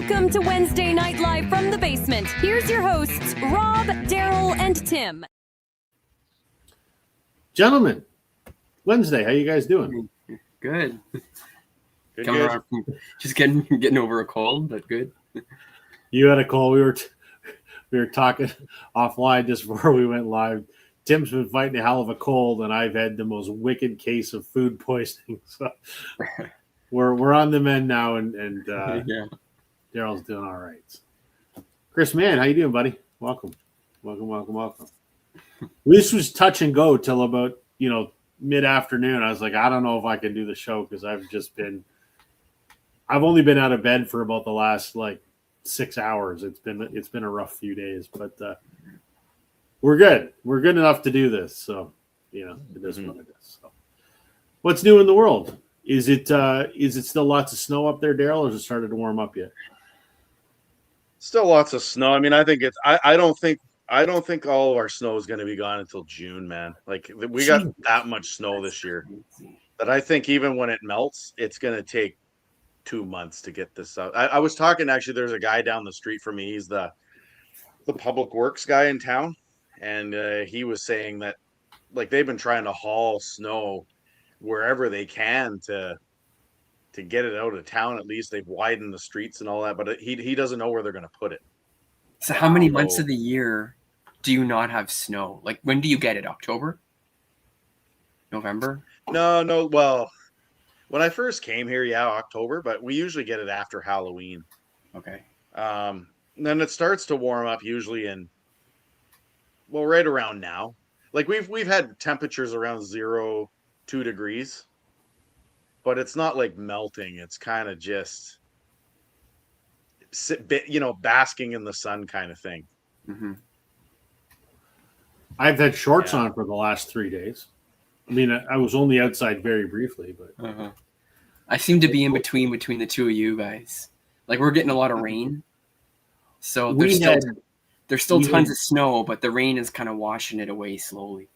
Welcome to Wednesday Night Live from the basement. Here's your hosts, Rob, Daryl, and Tim. Gentlemen, Wednesday, how you guys doing? Good. Coming around from just getting over a cold, but good. You had a cold. We were talking offline just before we went live. Tim's been fighting a hell of a cold, and I've had the most wicked case of food poisoning. So we're on the mend now, and Yeah. Daryl's doing all right. Chris, man, how you doing, buddy? Welcome. This was touch and go till about mid-afternoon. I was like, I don't know if I can do the show because I've only been out of bed for about the last 6 hours. It's been a rough few days, but we're good. We're good enough to do this. So it is what it is. So, what's new in the world? Is it still lots of snow up there, Daryl, or has it started to warm up yet? Still lots of snow. I mean, I think I don't think all of our snow is going to be gone until June, man. Like we got that much snow this year that I think even when it melts, it's going to take 2 months to get this out. I was talking, actually, there's a guy down the street from me. He's the public works guy in town. And he was saying that they've been trying to haul snow wherever they can to get it out of town. At least they've widened the streets and all that, but he doesn't know where they're going to put it. So how many months of the year do you not have snow? Like, when do you get it? October? November? No. Well, when I first came here, October, but we usually get it after Halloween. Okay. Then it starts to warm up usually right around now. Like we've had temperatures around 0, 2 degrees, but it's not like melting. It's kind of just basking in the sun kind of thing. Mm-hmm. I've had shorts on for the last 3 days. I mean, I was only outside very briefly, but I seem to be in between the two of you guys. Like, we're getting a lot of rain, so there's still tons of snow, but the rain is kind of washing it away slowly.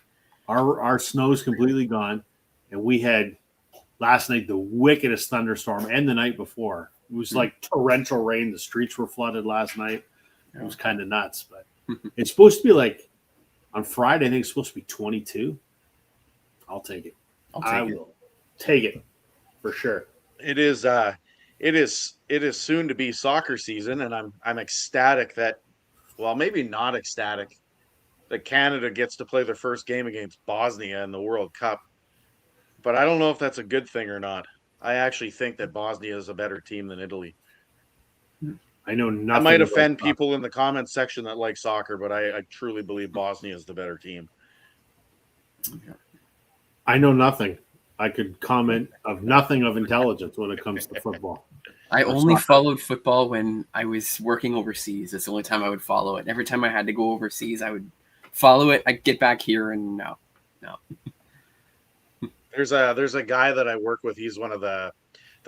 Our snow's completely gone, and we had last night the wickedest thunderstorm, and the night before. It was like torrential rain. The streets were flooded last night. It was kind of nuts, but it's supposed to be on Friday, I think it's supposed to be 22. I'll take it. I will take it for sure. It is soon to be soccer season, and I'm ecstatic that, well, maybe not ecstatic that Canada gets to play their first game against Bosnia in the World Cup. But I don't know if that's a good thing or not. I actually think that Bosnia is a better team than Italy. I know nothing. I might offend people in the comments section that like soccer, but I truly believe Bosnia is the better team. I know nothing. I could comment of nothing of intelligence when it comes to football. I only followed football when I was working overseas. That's the only time I would follow it. Every time I had to go overseas, I would follow it. I'd get back here and no. There's a guy that I work with. He's one of the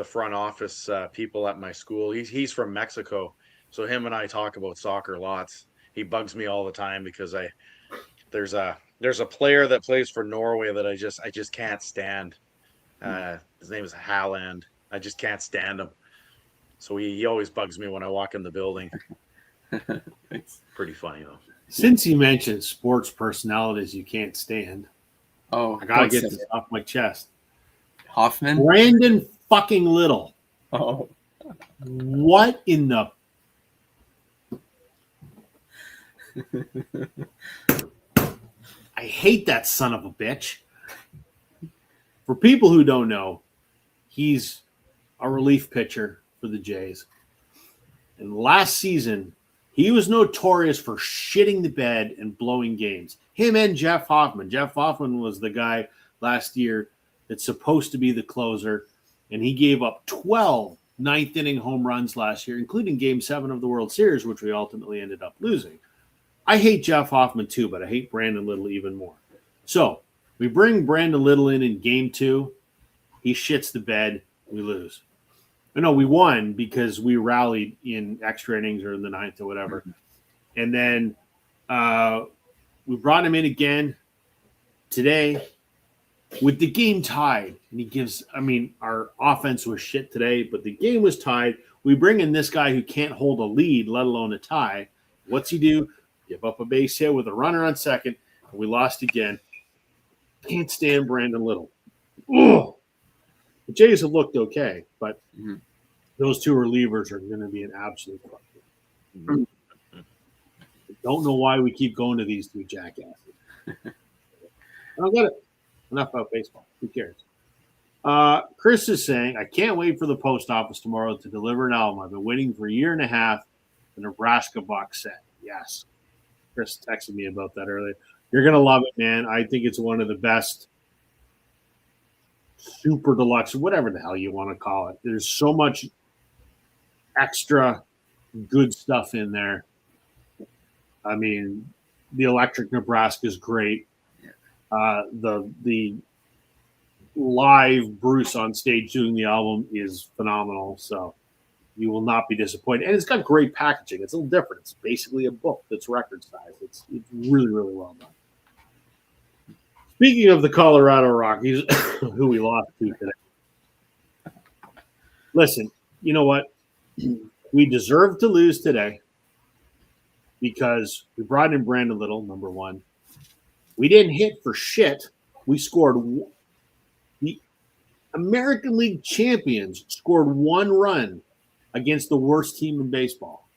front office people at my school. He's from Mexico, so him and I talk about soccer lots. He bugs me all the time because there's a player that plays for Norway that I just can't stand. His name is Haaland. I just can't stand him. So he always bugs me when I walk in the building. It's pretty funny though. Since you mentioned sports personalities you can't stand, I gotta get this off my chest. Hoffman? Brandon fucking Little. Oh. What in the... I hate that son of a bitch. For people who don't know, he's a relief pitcher for the Jays. And last season, he was notorious for shitting the bed and blowing games. Him and Jeff Hoffman. Jeff Hoffman was the guy last year that's supposed to be the closer, and he gave up 12 ninth-inning home runs last year, including Game 7 of the World Series, which we ultimately ended up losing. I hate Jeff Hoffman too, but I hate Brandon Little even more. So we bring Brandon Little in Game 2. He shits the bed. We lose. No, we won because we rallied in extra innings or in the ninth or whatever. And then we brought him in again today with the game tied. And he gives, our offense was shit today, but the game was tied. We bring in this guy who can't hold a lead, let alone a tie. What's he do? Give up a base hit with a runner on second, and we lost again. Can't stand Brandon Little. Ugh. The Jays have looked okay, but those two relievers are going to be an absolute problem. Don't know why we keep going to these two jackasses. I don't get it. Enough about baseball. Who cares? Chris is saying, I can't wait for the post office tomorrow to deliver an album. I've been waiting for a year and a half. The Nebraska box set. Yes. Chris texted me about that earlier. You're going to love it, man. I think it's one of the best super deluxe, whatever the hell you want to call it. There's so much extra good stuff in there. I mean, the Electric Nebraska is great. The live Bruce on stage doing the album is phenomenal. So you will not be disappointed. And it's got great packaging. It's a little different. It's basically a book that's record size. It's really, really well done. Speaking of the Colorado Rockies, who we lost to today. Listen, you know what? We deserve to lose today because we brought in Brandon Little, number one. We didn't hit for shit. We scored. The American League champions scored one run against the worst team in baseball.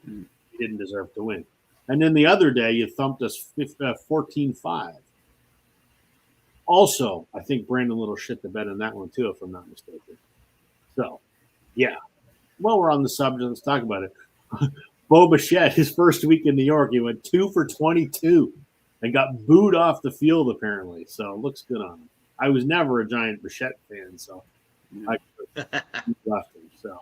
You didn't deserve to win. And then the other day, you thumped us 14-5. Also, I think Brandon Little shit the bed on that one, too, if I'm not mistaken. So, yeah. While we're on the subject, let's talk about it. Bo Bichette, his first week in New York, he went 2 for 22 and got booed off the field, apparently. So, it looks good on him. I was never a giant Bichette fan, so I left him. So,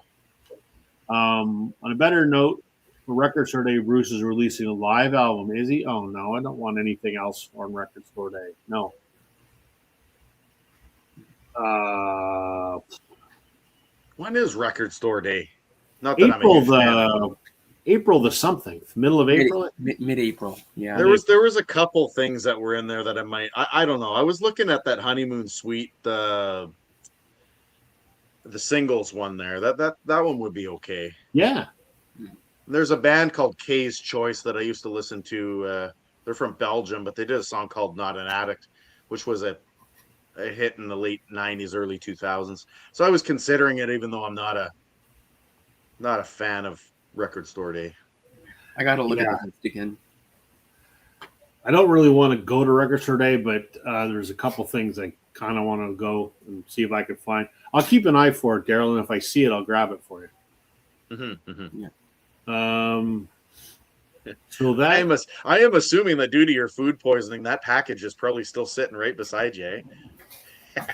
on a better note, for Record Store Day, Bruce is releasing a live album. Is he? Oh, no, I don't want anything else on Record Store Day. No. When is Record Store Day? Not that April the something, middle of April, mid-April. Yeah, there was a couple things that were in there that I don't know. I was looking at that Honeymoon Suite, the singles one there. That one would be okay. Yeah. There's a band called Kay's Choice that I used to listen to. They're from Belgium, but they did a song called Not an Addict, which was a hit in the late 90s, early 2000s. So I was considering it, even though I'm not a fan of Record Store Day. I got to look at the list again. I don't really want to go to Record Store Day, but there's a couple things I kind of want to go and see if I can find. I'll keep an eye for it, Daryl, and if I see it, I'll grab it for you. Yeah. So that I am assuming that due to your food poisoning, that package is probably still sitting right beside you. Eh?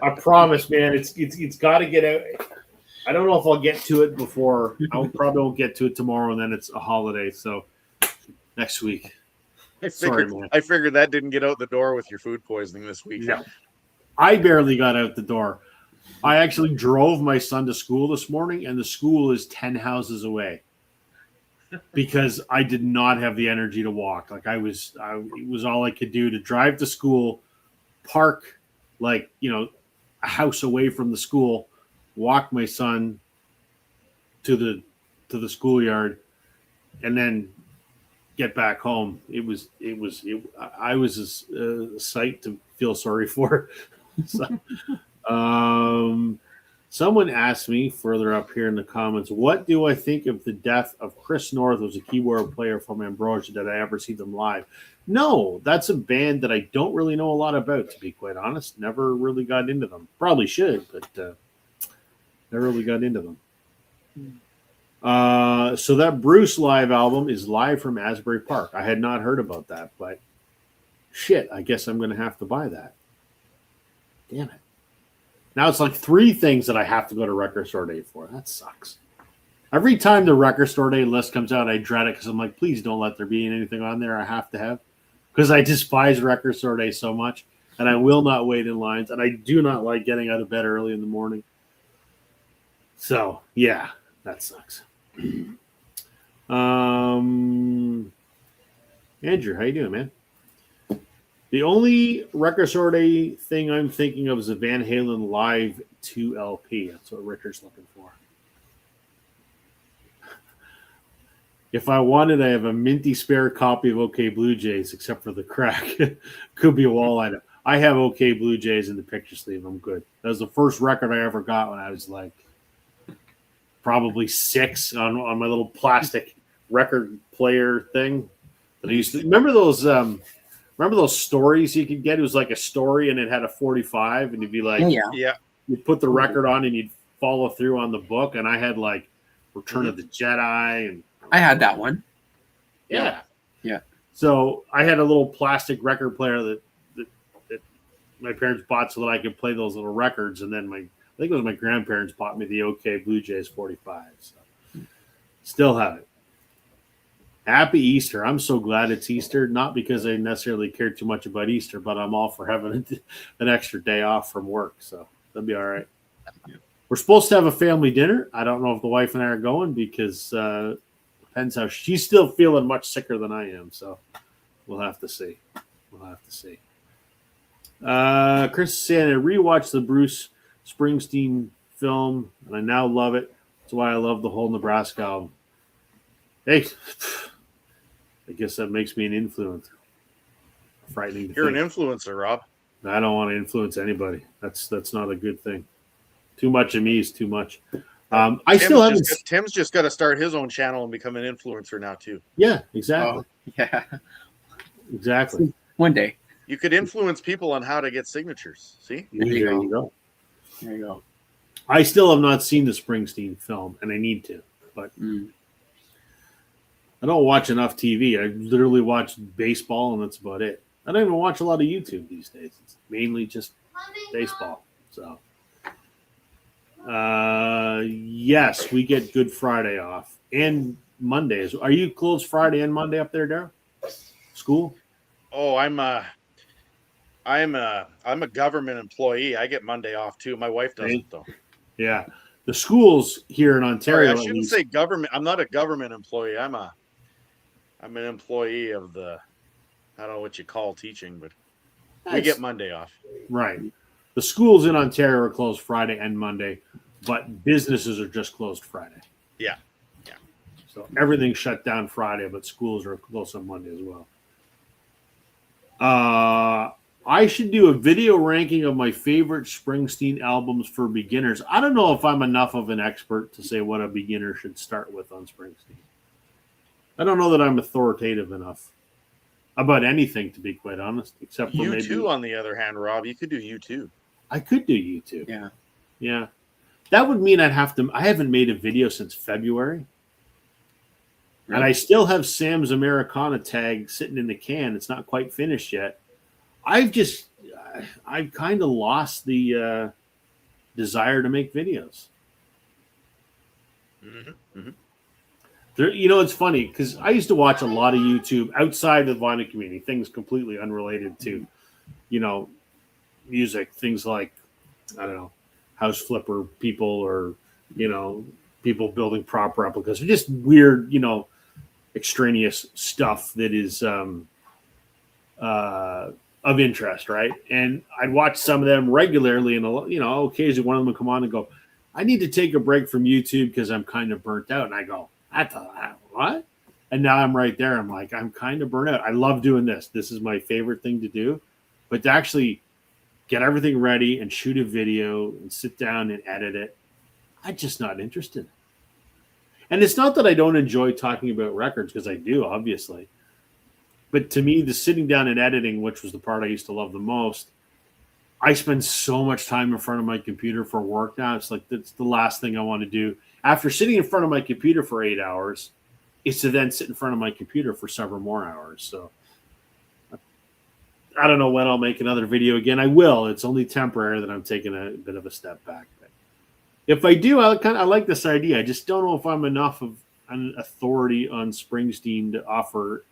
I promise, man. It's got to get out. I don't know if I'll get to it before. I probably won't get to it tomorrow, and then it's a holiday. So next week. Sorry, man. I figured that didn't get out the door with your food poisoning this week. No, I barely got out the door. I actually drove my son to school this morning, and the school is 10 houses away because I did not have the energy to walk. Like it was all I could do to drive to school, park a house away from the school, walk my son to the schoolyard, and then get back home. I was a sight to feel sorry for. So, someone asked me further up here in the comments, what do I think of the death of Chris North, who's a keyboard player from Ambrosia? Did I ever see them live? No, that's a band that I don't really know a lot about, to be quite honest. Never really got into them. Probably should, but never really got into them. So that Bruce live album is live from Asbury Park. I had not heard about that, but shit, I guess I'm going to have to buy that. Damn it. Now it's like 3 things that I have to go to Record Store Day for. That sucks. Every time the Record Store Day list comes out, I dread it because I'm like, please don't let there be anything on there I have to have. Because I despise Record Store Day so much, and I will not wait in lines, and I do not like getting out of bed early in the morning. So, yeah, that sucks. Andrew, how you doing, man? The only record store day thing I'm thinking of is a Van Halen Live 2 LP. That's what Richard's looking for. If I wanted, I have a minty spare copy of OK Blue Jays, except for the crack. Could be a wall item. I have OK Blue Jays in the picture sleeve. I'm good. That was the first record I ever got when I was like probably 6 on my little plastic record player thing. That I used to remember those. Remember those stories you could get? It was like a story, and it had a 45, and you'd be like, Yeah. you'd put the record on, and you'd follow through on the book. And I had like Return of the Jedi, and I had that one. yeah. Yeah. So I had a little plastic record player that my parents bought so that I could play those little records, and then I think it was my grandparents bought me the OK Blue Jays 45. So still have it. Happy Easter. I'm so glad it's Easter, not because I necessarily care too much about Easter, but I'm all for having an extra day off from work, so that'll be all right. We're supposed to have a family dinner. I don't know if the wife and I are going because depends how she's still feeling much sicker than I am, so we'll have to see. Chris is saying I rewatched the Bruce Springsteen film, and I now love it. That's why I love the whole Nebraska album. Hey, I guess that makes me an influencer. Frightening. You're an influencer, Rob. I don't want to influence anybody. That's not a good thing. Too much of me is too much. Tim's just got to start his own channel and become an influencer now too. Yeah, exactly. Oh, yeah. Exactly. One day. You could influence people on how to get signatures. See? There you go. There you go. I still have not seen the Springsteen film, and I need to, but I don't watch enough TV. I literally watch baseball, and that's about it. I don't even watch a lot of YouTube these days. It's mainly just baseball. So, yes, we get Good Friday off and Mondays. Are you closed Friday and Monday up there, Darryl? School? Oh, I'm a government employee. I get Monday off too. My wife doesn't though. Yeah, the schools here in Ontario. Sorry, I shouldn't say government. I'm not a government employee. I'm an employee of the. I don't know what you call teaching, but we get Monday off. Right. The schools in Ontario are closed Friday and Monday, but businesses are just closed Friday. Yeah. So everything's shut down Friday, but schools are closed on Monday as well. I should do a video ranking of my favorite Springsteen albums for beginners. I don't know if I'm enough of an expert to say what a beginner should start with on Springsteen. I don't know that I'm authoritative enough about anything, to be quite honest, except for maybe U2, on the other hand, Rob, you could do U2. I could do YouTube. Yeah. That would mean I haven't made a video since February. Really? And I still have Sam's Americana tag sitting in the can. It's not quite finished yet. I've kind of lost the desire to make videos. Mm-hmm. Mm-hmm. It's funny because I used to watch a lot of YouTube outside of the vinyl community, things completely unrelated to, music, things like, I don't know, house flipper people or, people building prop replicas, or just weird, extraneous stuff that is of interest, right? And I'd watch some of them regularly, and occasionally one of them would come on and go, I need to take a break from YouTube because I'm kind of burnt out. And I go, what? And now I'm right there. I'm like, I'm kind of burnt out. I love doing this. This is my favorite thing to do. But to actually get everything ready and shoot a video and sit down and edit it, I'm just not interested. And it's not that I don't enjoy talking about records, because I do, obviously. But to me, the sitting down and editing, which was the part I used to love the most, I spend so much time in front of my computer for work now. It's like that's the last thing I want to do. After sitting in front of my computer for 8 hours, is to then sit in front of my computer for several more hours. So I don't know when I'll make another video again. I will. It's only temporary that I'm taking a bit of a step back. But if I do, I like this idea. I just don't know if I'm enough of an authority on Springsteen to offer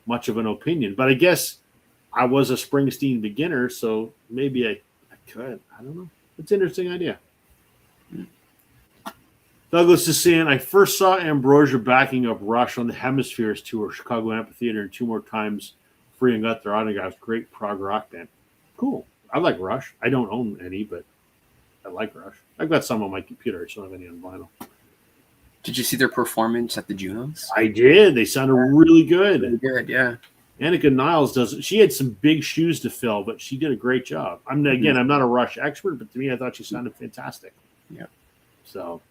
much of an opinion. But I guess I was a Springsteen beginner, so maybe I could. I don't know. It's an interesting idea. Douglas is saying, I first saw Ambrosia backing up Rush on the Hemispheres tour, Chicago Amphitheater, and 2 more times free and got their autographs. Great prog rock band. Cool. I like Rush. I don't own any, but I like Rush. I've got some on my computer. I just don't have any on vinyl. Did you see their performance at the Junos? I did. They sounded really good. Really good, yeah. Annika Niles does. She had some big shoes to fill, but she did a great job. I'm not a Rush expert, but to me, I thought she sounded fantastic. Yeah. So,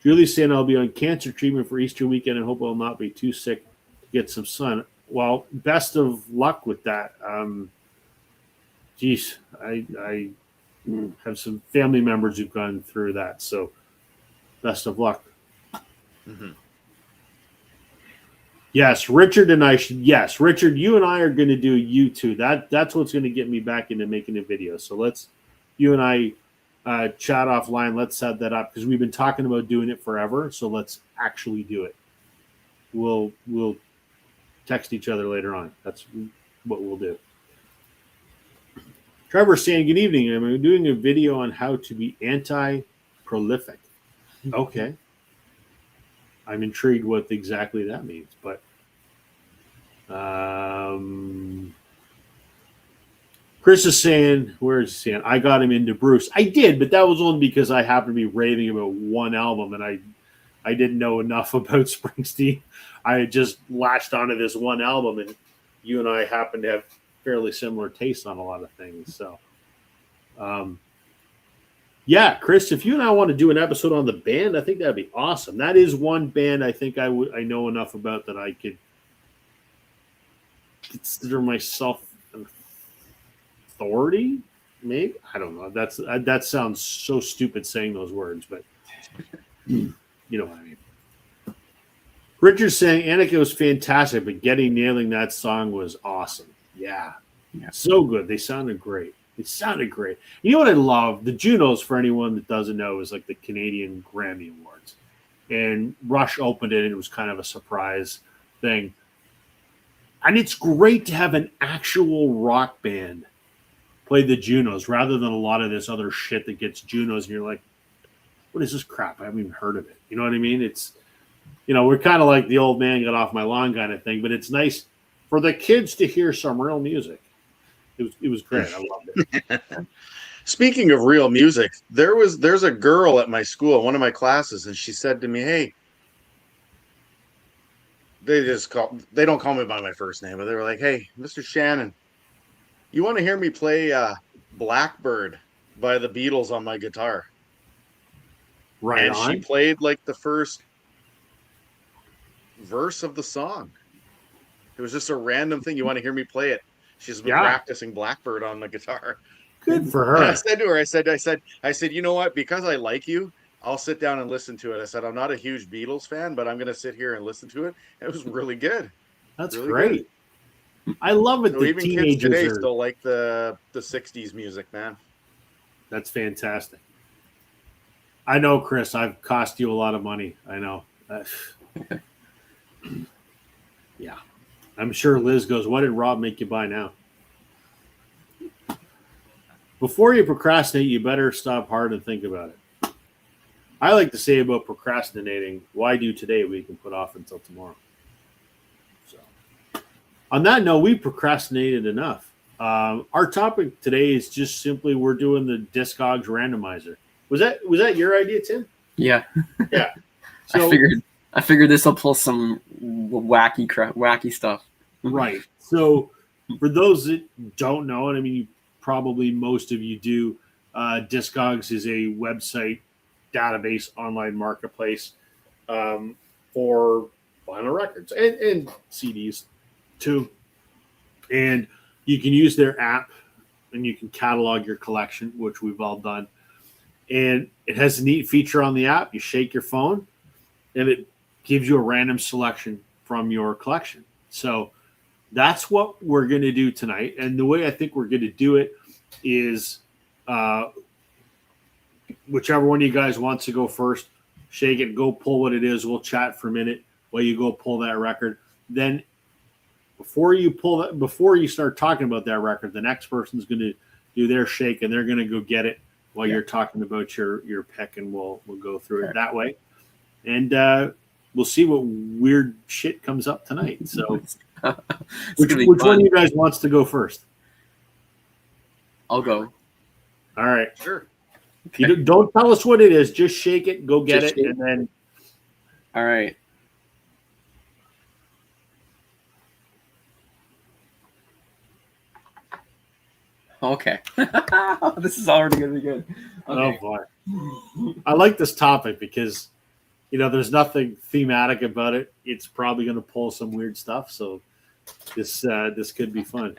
Julie's saying I'll be on cancer treatment for Easter weekend and hope I'll not be too sick to get some sun. Well, best of luck with that. Geez, I have some family members who've gone through that, so best of luck. Mm-hmm. Yes, Richard and I should. Yes, Richard, you and I are going to do YouTube. That's what's going to get me back into making a video. So you and I chat offline. Let's set that up because we've been talking about doing it forever. So let's actually do it. We'll text each other later on. That's what we'll do. Trevor saying, good evening. I'm doing a video on how to be anti-prolific. Okay. I'm intrigued what exactly that means, but Chris is saying, where is he saying? I got him into Bruce. I did, but that was only because I happened to be raving about one album and I didn't know enough about Springsteen. I had just latched onto this one album, and you and I happen to have fairly similar tastes on a lot of things. So, yeah, Chris, if you and I want to do an episode on the band, I think that'd be awesome. That is one band I think I know enough about that I could consider myself an authority. Maybe I don't know. That sounds so stupid saying those words, but you know what I mean. Richard's saying Annika was fantastic, but nailing that song was awesome. Yeah, so good. They sounded great. You know what I love? The Junos, for anyone that doesn't know, is like the Canadian Grammy Awards. And Rush opened it, and it was kind of a surprise thing. And it's great to have an actual rock band play the Junos rather than a lot of this other shit that gets Junos, and you're like, what is this crap? I haven't even heard of it. You know what I mean? It's, we're kind of like the old man got off my lawn kind of thing, but it's nice for the kids to hear some real music. It was great. I loved it. Speaking of real music, there's a girl at my school, one of my classes, and she said to me, "Hey," they don't call me by my first name, but they were like, "Hey, Mr. Shannon, you want to hear me play Blackbird by the Beatles on my guitar?" Right. And she played like the first verse of the song. It was just a random thing. You want to hear me play it? She's been practicing Blackbird on the guitar. Good for her. And I said to her, I said, you know what? Because I like you, I'll sit down and listen to it. I said, I'm not a huge Beatles fan, but I'm going to sit here and listen to it. It was really good. That's really great. Good. I love it. So even kids today still like the 60s music, man. That's fantastic. I know, Chris, I've cost you a lot of money. I know. Yeah. I'm sure Liz goes, what did Rob make you buy now? Before you procrastinate, you better stop hard and think about it. I like to say about procrastinating, why do today we can put off until tomorrow? So, on that note, we procrastinated enough. Our topic today is just simply we're doing the Discogs Randomizer. Was that your idea, Tim? Yeah. Yeah. So, I figured this will pull some wacky stuff. Right. So for those that don't know, and I mean, probably most of you do, Discogs is a website, database, online marketplace for vinyl records and CDs too. And you can use their app and you can catalog your collection, which we've all done. And it has a neat feature on the app. You shake your phone and it gives you a random selection from your collection. So that's what we're going to do tonight. And the way I think we're going to do it is whichever one of you guys wants to go first, shake it, go pull what it is. We'll chat for a minute while you go pull that record. Then before you start talking about that record, the next person's going to do their shake and they're going to go get it while you're talking about your pick, and we'll go through it that way. And we'll see what weird shit comes up tonight. So Which one of you guys wants to go first? I'll go. All right. Sure. You don't tell us what it is. Just shake it, go get it, and then. All right. Okay. This is already going to be good. Okay. Oh, boy. I like this topic because, there's nothing thematic about it. It's probably going to pull some weird stuff. So this could be fun.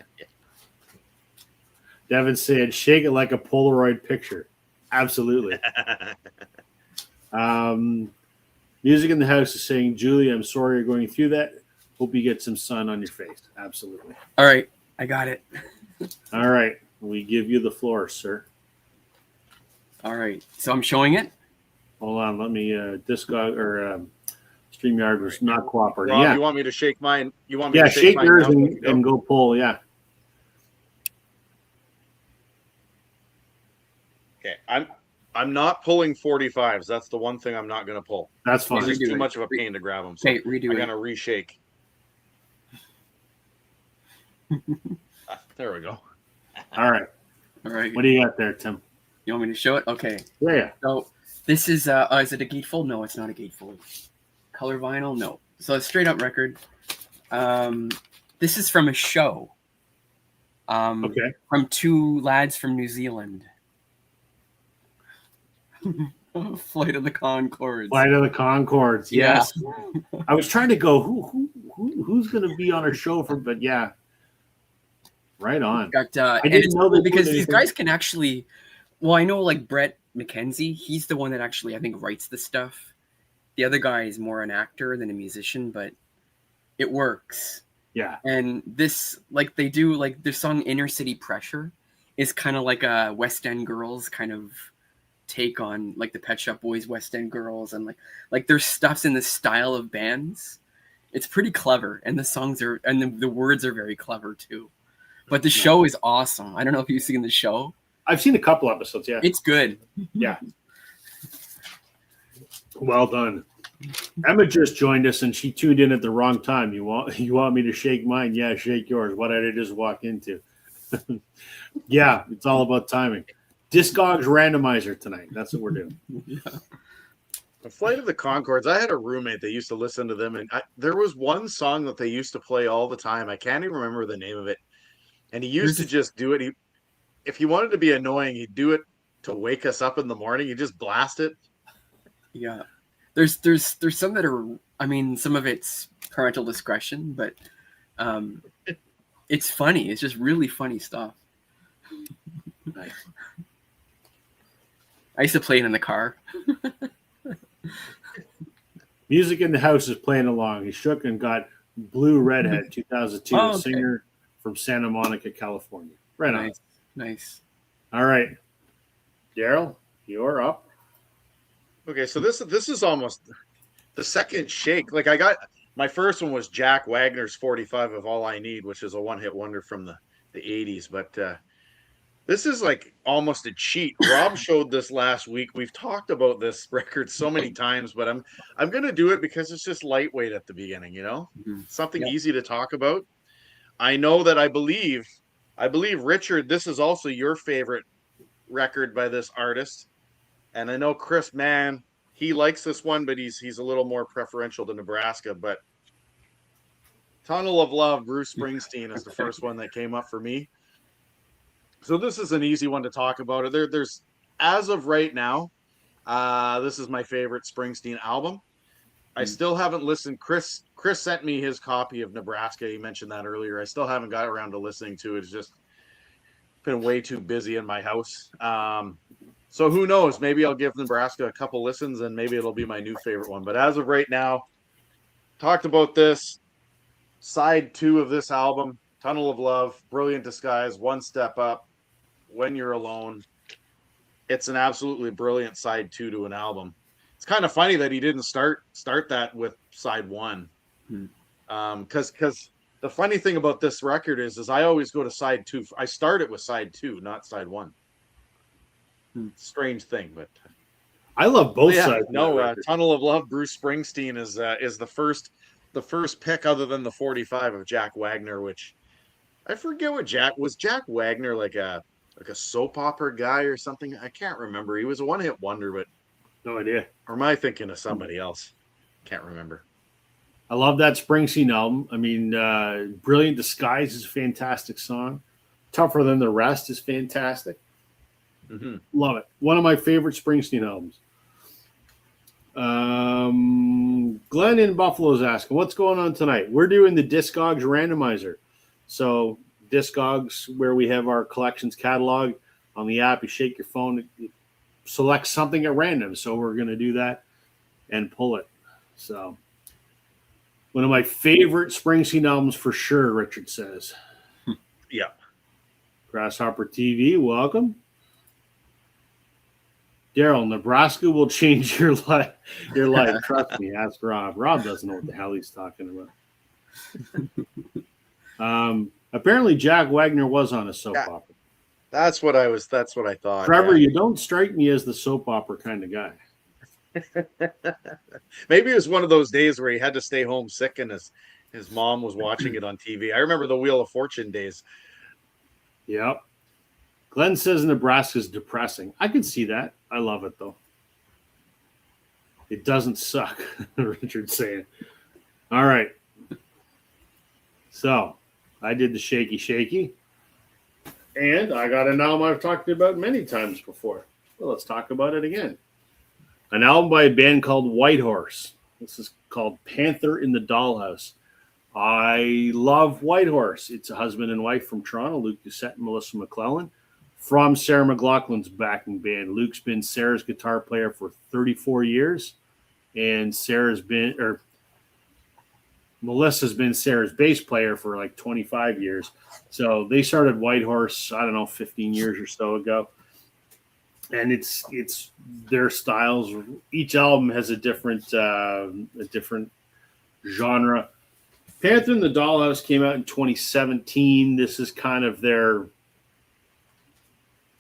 Devin said, shake it like a Polaroid picture. Absolutely. Music in the House is saying, Julie, I'm sorry you're going through that. Hope you get some sun on your face. Absolutely. All right. I got it. All right. We give you the floor, sir. All right. So I'm showing it. Hold on. Let me Discog or StreamYard was not cooperating. Rob, yeah. You want me to shake mine? You want me to shake mine yours now? and go pull. Yeah. Okay. I'm not pulling 45s. That's the one thing I'm not going to pull. That's fine. It's too much of a pain to grab them. So okay, redo it. I'm going to reshake. There we go. All right. All right. What do you got there, Tim? You want me to show it? Okay. Yeah. So this is is it a gatefold? No, it's not a gatefold. Color vinyl? No. So a straight up record. This is from a show. Okay. From two lads from New Zealand. Flight of the Conchords. Flight of the Conchords. Yes. Yeah. I was trying to go who's going to be on our show but yeah. Right on. Got I didn't know that because these guys can actually. Well, I know like Brett McKenzie. He's the one that actually I think writes the stuff. The other guy is more an actor than a musician, but it works. Yeah. And this, like they do, like their song "Inner City Pressure" is kind of like a West End Girls kind of take on like the Pet Shop Boys West End Girls, and like their stuff's in the style of bands. It's pretty clever, and the songs are and the words are very clever too. But the show is awesome. I don't know if you've seen the show. I've seen a couple episodes, yeah. It's good. Yeah. Well done. Emma just joined us and she tuned in at the wrong time. You want me to shake mine? Yeah, shake yours. What did I just walk into? Yeah, it's all about timing. Discogs Randomizer tonight. That's what we're doing. Yeah. The Flight of the Conchords. I had a roommate that used to listen to them, and there was one song that they used to play all the time. I can't even remember the name of it. And he used to just do it. If he wanted to be annoying, he'd do it to wake us up in the morning. He'd just blast it. Yeah. There's some that are, I mean, some of it's parental discretion, but it's funny. It's just really funny stuff. Nice. I used to play it in the car. Music in the House is playing along. He shook and got Blue Redhead 2002, Oh, okay. singer from Santa Monica, California. Right on. Nice. All right. Daryl, you're up. Okay, so this is almost the second shake. Like I got my first one was Jack Wagner's 45 of All I Need, which is a one-hit wonder from the 80s. But this is like almost a cheat. Rob showed this last week. We've talked about this record so many times, but I'm gonna do it because it's just lightweight at the beginning, Mm-hmm. Something easy to talk about. I know that I believe Richard, this is also your favorite record by this artist. And I know Chris Mann, he likes this one, but he's a little more preferential to Nebraska. But Tunnel of Love, Bruce Springsteen is the first one that came up for me. So this is an easy one to talk about. There's as of right now, this is my favorite Springsteen album. I still haven't listened. Chris sent me his copy of Nebraska. He mentioned that earlier. I still haven't got around to listening to it. It's just been way too busy in my house. So who knows? Maybe I'll give Nebraska a couple listens and maybe it'll be my new favorite one. But as of right now, talked about this. Side 2 of this album, Tunnel of Love, Brilliant Disguise, One Step Up, When You're Alone. It's an absolutely brilliant side 2 to an album. It's kind of funny that he didn't start that with side 1. Because the funny thing about this record is I always go to side 2. I start it with side 2, not side 1. Strange thing, but I love both sides. No, Tunnel of Love, Bruce Springsteen is the first the first pick other than the 45 of Jack Wagner, which I forget what Jack Wagner like a soap opera guy or something. I can't remember. He was a one-hit wonder, but No idea. or am I thinking of somebody else? Can't remember. I love that Springsteen album. I mean, Brilliant Disguise is a fantastic song. Tougher Than the Rest is fantastic. Mm-hmm. Love it. One of my favorite Springsteen albums. Glenn in Buffalo is asking, what's going on tonight? We're doing the Discogs Randomizer. So Discogs, where we have our collections catalog on the app, you shake your phone, you select something at random. So we're going to do that and pull it. So one of my favorite Springsteen albums for sure, Richard says. Yeah. Grasshopper TV, welcome. Daryl, Nebraska will change your life. Your life, trust me. Ask Rob. Rob doesn't know what the hell he's talking about. Apparently, Jack Wagner was on a soap opera. That's what I thought. Trevor, you don't strike me as the soap opera kind of guy. Maybe it was one of those days where he had to stay home sick, and his mom was watching it on TV. I remember the Wheel of Fortune days. Yep. Glenn says Nebraska's depressing. I can see that. I love it, though. It doesn't suck, Richard's saying. All right. So, I did the shaky. And I got an album I've talked about many times before. Well, let's talk about it again. An album by a band called Whitehorse. This is called Panther in the Dollhouse. I love Whitehorse. It's a husband and wife from Toronto, Luke Doucette and Melissa McClellan, from Sarah McLachlan's backing band. Luke's been Sarah's guitar player for 34 years, and Melissa's been Sarah's bass player for like 25 years. So they started Whitehorse, I don't know, 15 years or so ago. And it's their styles. Each album has a different genre. Panther in the Dollhouse came out in 2017. This is kind of their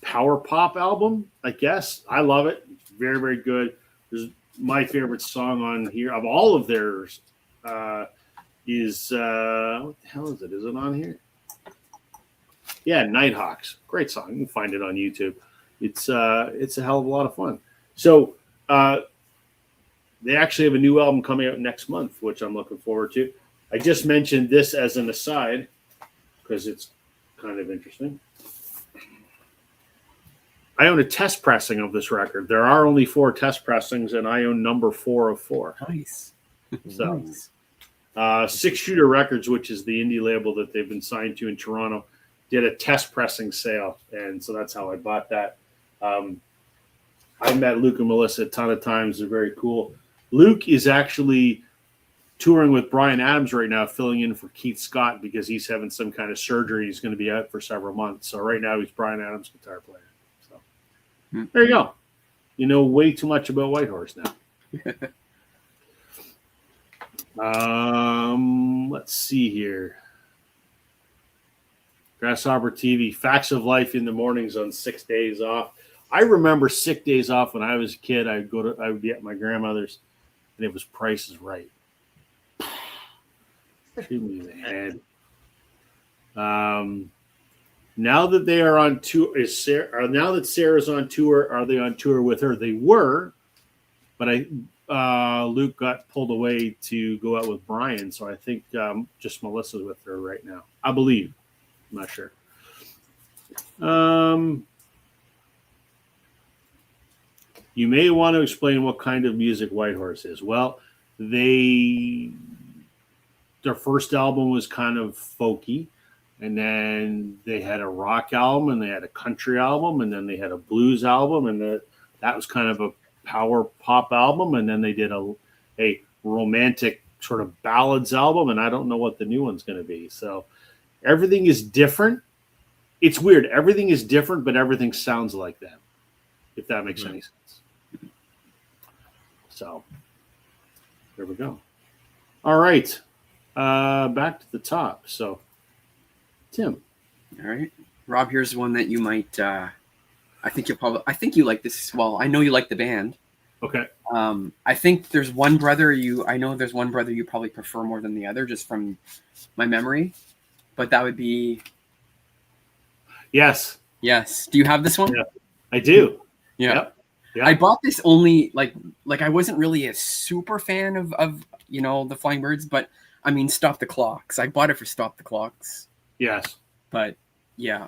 power pop album, I guess. I love it. It's very, very good. There's my favorite song on here of all of theirs is what the hell is it? Is it on here? Yeah, Nighthawks. Great song. You can find it on YouTube. It's a hell of a lot of fun. So they actually have a new album coming out next month, which I'm looking forward to. I just mentioned this as an aside because it's kind of interesting. I own a test pressing of this record. There are only 4 test pressings, and I own number 4 of 4. Nice. So, Nice. 6 Shooter Records, which is the indie label that they've been signed to in Toronto, did a test pressing sale, and so that's how I bought that. I met Luke and Melissa a ton of times. They're very cool. Luke is actually touring with Bryan Adams right now, filling in for Keith Scott because he's having some kind of surgery. He's going to be out for several months. So right now he's Bryan Adams' guitar player. So there you go. You know way too much about Whitehorse now. Let's see here. Grasshopper TV, Facts of Life in the mornings on 6 days off. I remember 6 days off when I was a kid. I would be at my grandmother's, and it was Price is Right. Shoot me in the head. Now that they are on tour, now that Sarah's on tour, are they on tour with her? They were, but Luke got pulled away to go out with Brian, so I think just Melissa's with her right now. I believe. I'm not sure. You may want to explain what kind of music Whitehorse is. Well, their first album was kind of folky, and then they had a rock album, and they had a country album, and then they had a blues album, and that was kind of a power pop album, and then they did a romantic sort of ballads album, and I don't know what the new one's going to be. So everything is different. It's weird. Everything is different, but everything sounds like them, if that makes any sense. So there we go. All right. Back to the top. So, Tim. All right. Rob, here's one that you might I think you like this as well. I know you like the band. Okay. I think there's one brother I know there's one brother you probably prefer more than the other, just from my memory. But that would be Yes. yes. Do you have this one? Yeah. I do. Yeah. Yep. Yeah. I bought this only like I wasn't really a super fan of the Flying Birds, but I mean Stop the Clocks. I bought it for Stop the Clocks. Yes. But yeah,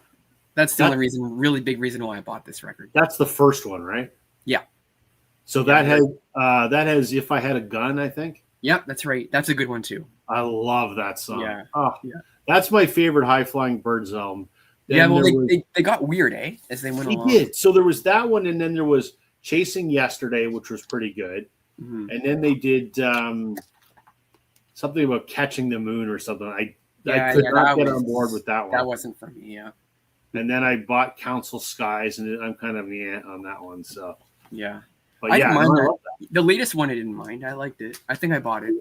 that's the only reason, really big reason why I bought this record. That's the first one, right? Yeah. So that has If I Had a Gun, I think. Yep, that's right. That's a good one too. I love that song. Yeah. Oh, Yeah. That's my favorite High Flying Birds album. Yeah, well, they got weird, as they went along. They did. So there was that one, and then there was Chasing Yesterday, which was pretty good. Mm-hmm. And then they did something about Catching the Moon or something. I could not get on board with that one. That wasn't for me, yeah. And then I bought Council Skies, and I'm kind of on that one. So yeah. But I yeah, didn't mind that. The latest one I didn't mind. I liked it. I think I bought it.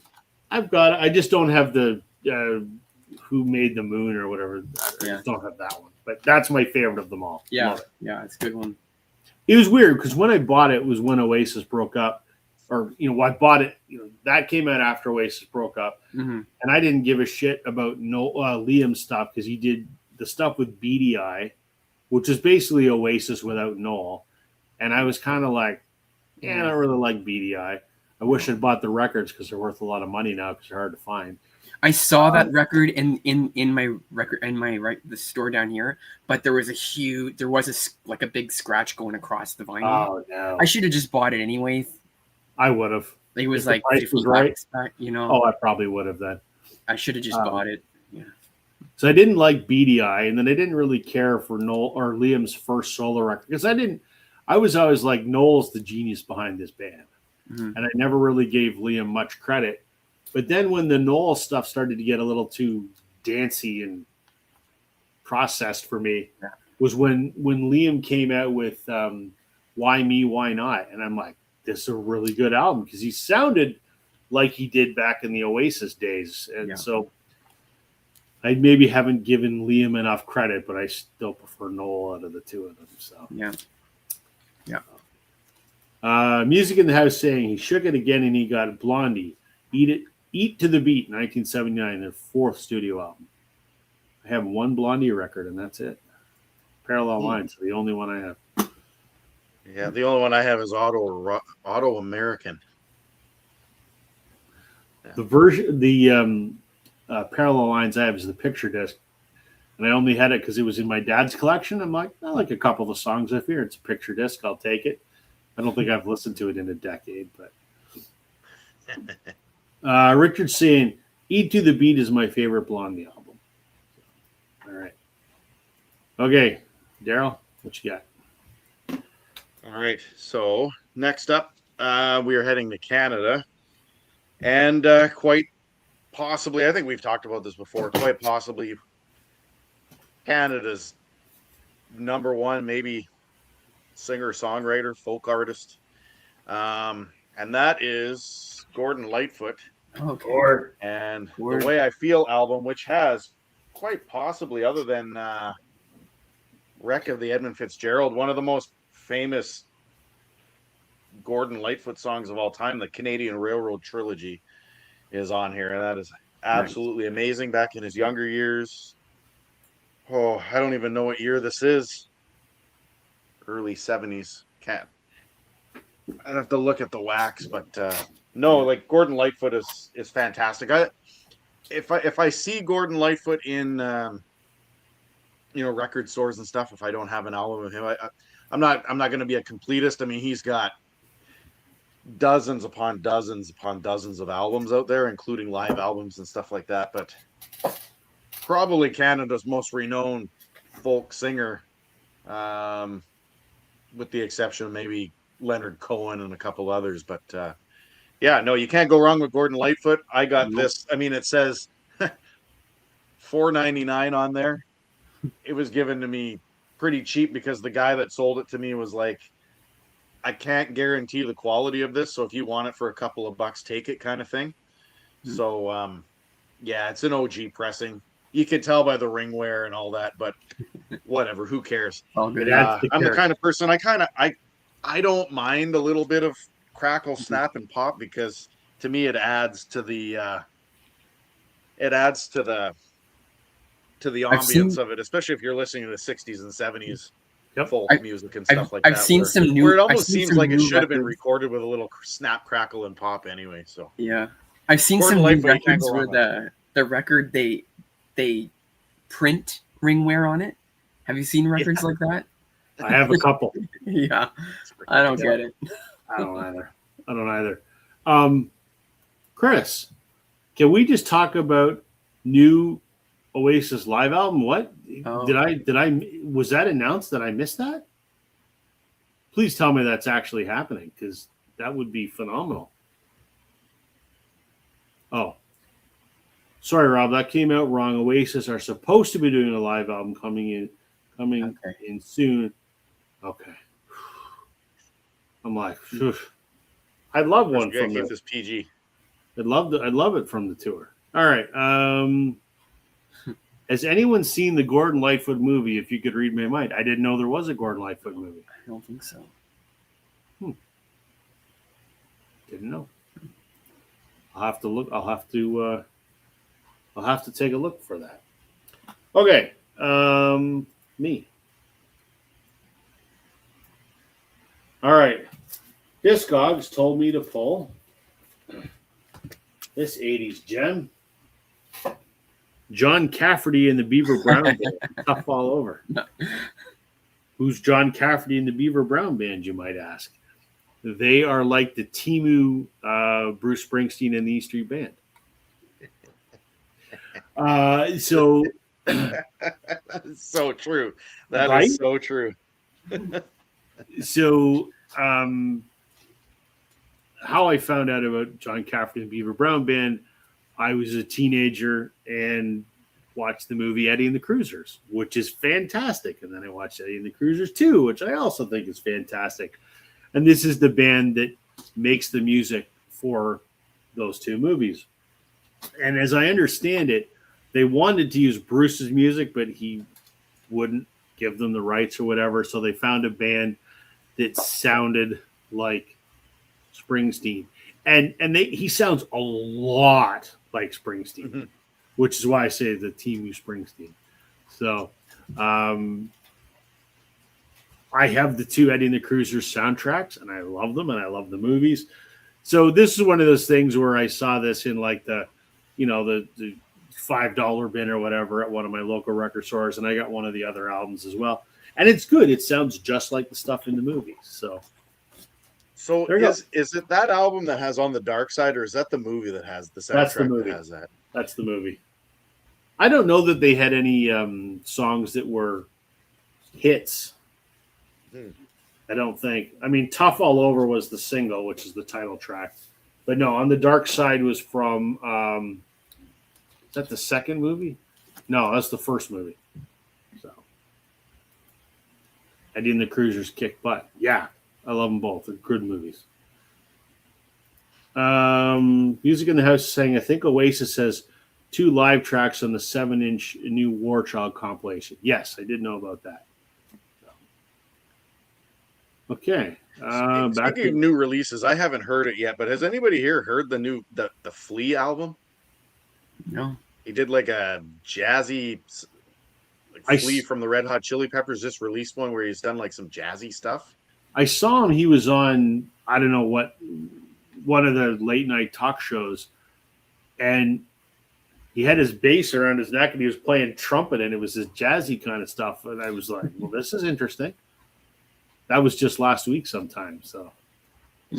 I've got it. I just don't have the Who Made the Moon or whatever. I just don't have that one. But that's my favorite of them all. Yeah, Love it. Yeah, it's a good one. It was weird because when I bought it was when Oasis broke up, or I bought it. That came out after Oasis broke up, mm-hmm. and I didn't give a shit about Liam's stuff because he did the stuff with Beady Eye, which is basically Oasis without Noel, and I was kind of like, I don't really like Beady Eye. I wish I'd bought the records because they're worth a lot of money now because they're hard to find. I saw that record in my record the store down here, but there was a big scratch going across the vinyl. Oh no! I should have just bought it anyway. I would have. It was like $50 right. Oh, I probably would have then. I should have just bought it. Yeah. So I didn't like Beady Eye, and then I didn't really care for Noel or Liam's first solo record because I was always like, Noel's the genius behind this band, and I never really gave Liam much credit. But then when the Noel stuff started to get a little too dancey and processed for me, was when Liam came out with Why Me, Why Not? And I'm like, this is a really good album because he sounded like he did back in the Oasis days. And so I maybe haven't given Liam enough credit, but I still prefer Noel out of the two of them. So Music in the House saying he shook it again and he got Blondie. Eat to the Beat, 1979, their fourth studio album. I have one Blondie record, and that's it. Parallel Lines, the only one I have. Yeah, the only one I have is Auto American. Yeah. The Parallel Lines I have is the picture disc, and I only had it because it was in my dad's collection. I'm like, I like a couple of the songs I hear. It's a picture disc. I'll take it. I don't think I've listened to it in a decade, but. Richard's saying, Eat to the Beat is my favorite Blondie album. All right. Okay, Daryl, what you got? All right. So next up, we are heading to Canada. And quite possibly, I think we've talked about this before, quite possibly Canada's number one, maybe singer-songwriter, folk artist. And that is Gordon Lightfoot. Okay. And the Way I Feel album, which has quite possibly, other than Wreck of the Edmund Fitzgerald, one of the most famous Gordon Lightfoot songs of all time, the Canadian Railroad Trilogy, is on here. And that is absolutely amazing. Back in his younger years. Oh, I don't even know what year this is. Early 70s. I'd have to look at the wax, but no, like Gordon Lightfoot is fantastic. If I see Gordon Lightfoot in record stores and stuff, if I don't have an album of him, I'm not going to be a completist. I mean, he's got dozens upon dozens upon dozens of albums out there, including live albums and stuff like that. But probably Canada's most renowned folk singer, with the exception of maybe Leonard Cohen and a couple others, but you can't go wrong with Gordon Lightfoot. I got this. I mean, it says $4.99 on there. It was given to me pretty cheap because the guy that sold it to me was like, I can't guarantee the quality of this, so if you want it for a couple of bucks, take it, kind of thing. So it's an OG pressing. You can tell by the ring wear and all that, but whatever, who cares? All good. I'm the kind of person I don't mind a little bit of crackle, snap, and pop because to me it adds to the I've ambience seen of it, especially if you're listening to the 60s and 70s Yep. folk music and stuff like I've that. seen some new. Where it I've almost seen seems some like it new should have been records. recorded with a little snap, crackle, and pop anyway. So Yeah, I've seen Gordon some new Lightfoot, you can't records go where wrong with the record they print ringware on it. Have you seen records like that? I have a couple. Yeah, I don't get it. I don't either. Chris, can we just talk about new Oasis live album? What Oh. did I was that announced? Did I miss that? Please tell me that's actually happening, because that would be phenomenal. Oh, sorry, Rob, that came out wrong. Oasis are supposed to be doing a live album coming in soon. Okay. I'm like, phew. I'd love one You gotta from keep the. this PG. I'd love it from the tour. All right. Has anyone seen the Gordon Lightfoot movie? If you could read my mind, I didn't know there was a Gordon Lightfoot movie. I don't think so. Didn't know. I'll have to look. I'll have to take a look for that. Okay. Me. All right. Discogs told me to pull this 80s gem. John Cafferty and the Beaver Brown Band. Tough all over. Who's John Cafferty and the Beaver Brown Band, you might ask? They are like the Timu Bruce Springsteen and the E Street Band. So That's so true. That Right? is so true. So how I found out about John Cafferty and the Beaver Brown Band, I was a teenager and watched the movie Eddie and the Cruisers, which is fantastic. And then I watched Eddie and the Cruisers 2, which I also think is fantastic. And this is the band that makes the music for those two movies. And as I understand it, they wanted to use Bruce's music, but he wouldn't give them the rights or whatever. So they found a band that sounded like Springsteen. And he sounds a lot like Springsteen, which is why I say the Team Springsteen. So I have the two Eddie and the Cruisers soundtracks, and I love them, and I love the movies. So this is one of those things where I saw this in like the $5 bin or whatever at one of my local record stores, and I got one of the other albums as well. And it's good. It sounds just like the stuff in the movies. So is it that album that has On the Dark Side, or is that the movie that has the soundtrack That's the movie. that has that? That's the movie. I don't know that they had any songs that were hits. I don't think. I mean, Tough All Over was the single, which is the title track. But no, On the Dark Side was from, is that the second movie? No, that's the first movie. So, Eddie and the Cruisers kick butt. Yeah, I love them both. They're good movies. Music in the House is saying, I think Oasis has 2 live tracks on the 7-inch new War Child compilation. Yes, I did know about that. Okay. Back Speaking of new releases, I haven't heard it yet, but has anybody here heard the Flea album? No. He did like a jazzy Flea from the Red Hot Chili Peppers just released one where he's done like some jazzy stuff. I saw him. He was on, I don't know what, one of the late night talk shows, and he had his bass around his neck and he was playing trumpet, and it was this jazzy kind of stuff. And I was like, well, this is interesting. That was just last week sometime. So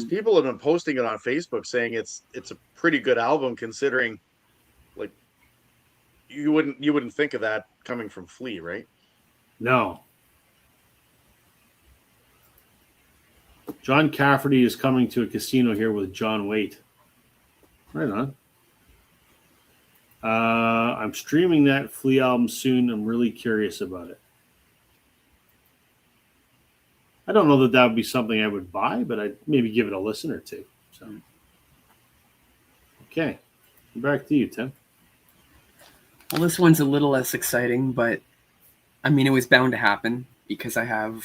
People have been posting it on Facebook saying it's a pretty good album, considering like you wouldn't think of that coming from Flea, right? no. John Cafferty is coming to a casino here with John Waite. Right on. I'm streaming that Flea album soon. I'm really curious about it. I don't know that would be something I would buy, but I'd maybe give it a listen or two. So, okay. Back to you, Tim. Well, this one's a little less exciting, but I mean, it was bound to happen because I have,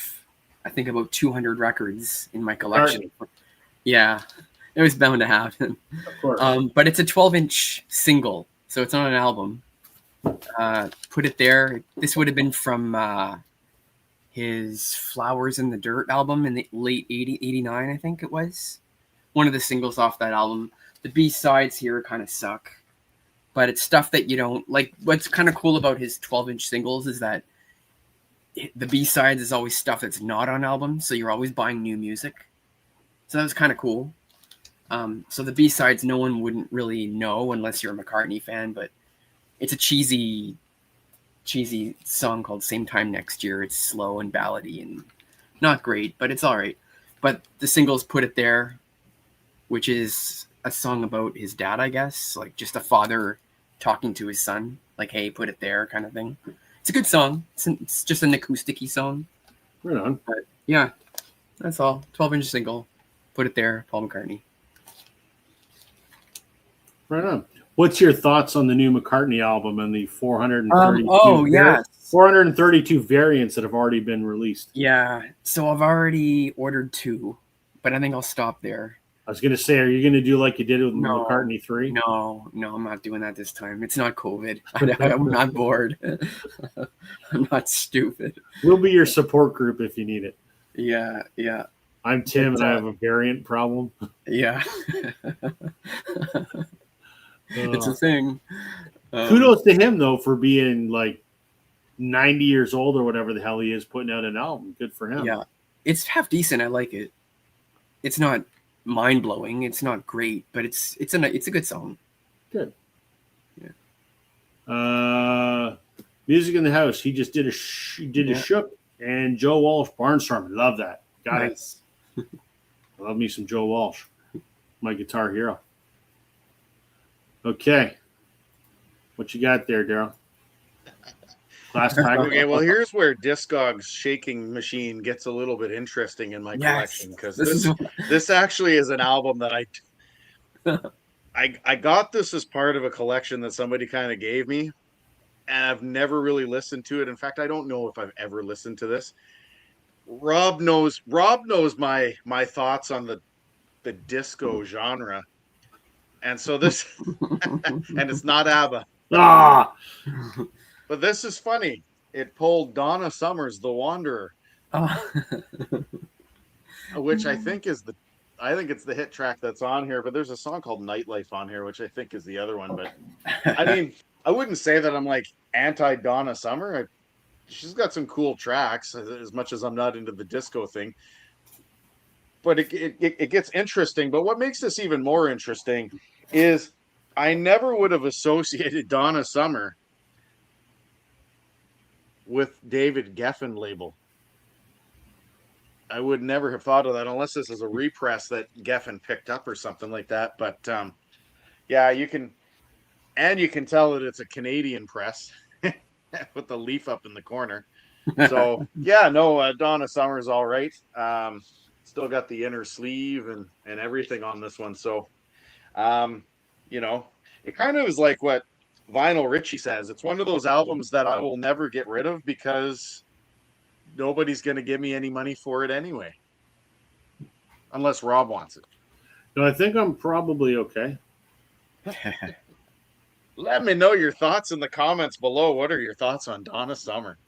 I think, about 200 records in my collection Yeah, it was bound to happen. Of course. But it's a 12-inch single, so it's not an album. Put It There. This would have been from his Flowers in the Dirt album in the late 89, I think it was. One of the singles off that album. The B-sides here kind of suck, but it's stuff that you don't like. What's kind of cool about his 12-inch singles is that the B-sides is always stuff that's not on albums, so you're always buying new music. So that was kind of cool. So the B-sides no one wouldn't really know unless you're a McCartney fan, but it's a cheesy song called Same Time Next Year. It's slow and ballady and not great, but it's all right. But the singles Put It There, which is a song about his dad, I guess, like just a father talking to his son, like, hey, put it there kind of thing. It's a good song. It's just an acoustic-y song. Right on. But yeah, that's all. 12-inch single. Put It There, Paul McCartney. Right on. What's your thoughts on the new McCartney album and the 432 variants that have already been released? Yeah, so I've already ordered 2, but I think I'll stop there. I was going to say, are you going to do like you did with McCartney 3? No, I'm not doing that this time. It's not COVID. I'm not bored. I'm not stupid. We'll be your support group if you need it. Yeah. I'm Tim, and I have a variant problem. Yeah. It's a thing. Kudos to him, though, for being like 90 years old or whatever the hell he is, putting out an album. Good for him. Yeah, it's half decent. I like it. It's not mind-blowing. It's not great, but it's a good song. Good. Yeah. Music in the House. He just did a Shook and Joe Walsh Barnstormer. Love that. Got Nice. it. I love me some Joe Walsh. My guitar hero. Okay. What you got there, Daryl? Last time. Okay, well, here's where Discogs shaking machine gets a little bit interesting in my collection, because this actually is an album that I got this as part of a collection that somebody kind of gave me, and I've never really listened to it. In fact, I don't know if I've ever listened to this. Rob knows my thoughts on the disco genre. And so this, and it's not ABBA. Ah! But this is funny. It pulled Donna Summer's "The Wanderer," which I think it's the hit track that's on here. But there's a song called "Nightlife" on here, which I think is the other one. But I mean, I wouldn't say that I'm like anti Donna Summer. She's got some cool tracks, as much as I'm not into the disco thing. But it gets interesting. But what makes this even more interesting is I never would have associated Donna Summer with David Geffen label. I would never have thought of that unless this is a repress that Geffen picked up or something like that. But yeah, you can tell that it's a Canadian press with the leaf up in the corner. So yeah, no, Donna Summer's all right. Still got the inner sleeve and everything on this one. So, it kind of is like what Vinyl Richie says. It's one of those albums that I will never get rid of because nobody's going to give me any money for it anyway. Unless Rob wants it. No, I think I'm probably okay. Let me know your thoughts in the comments below. What are your thoughts on Donna Summer?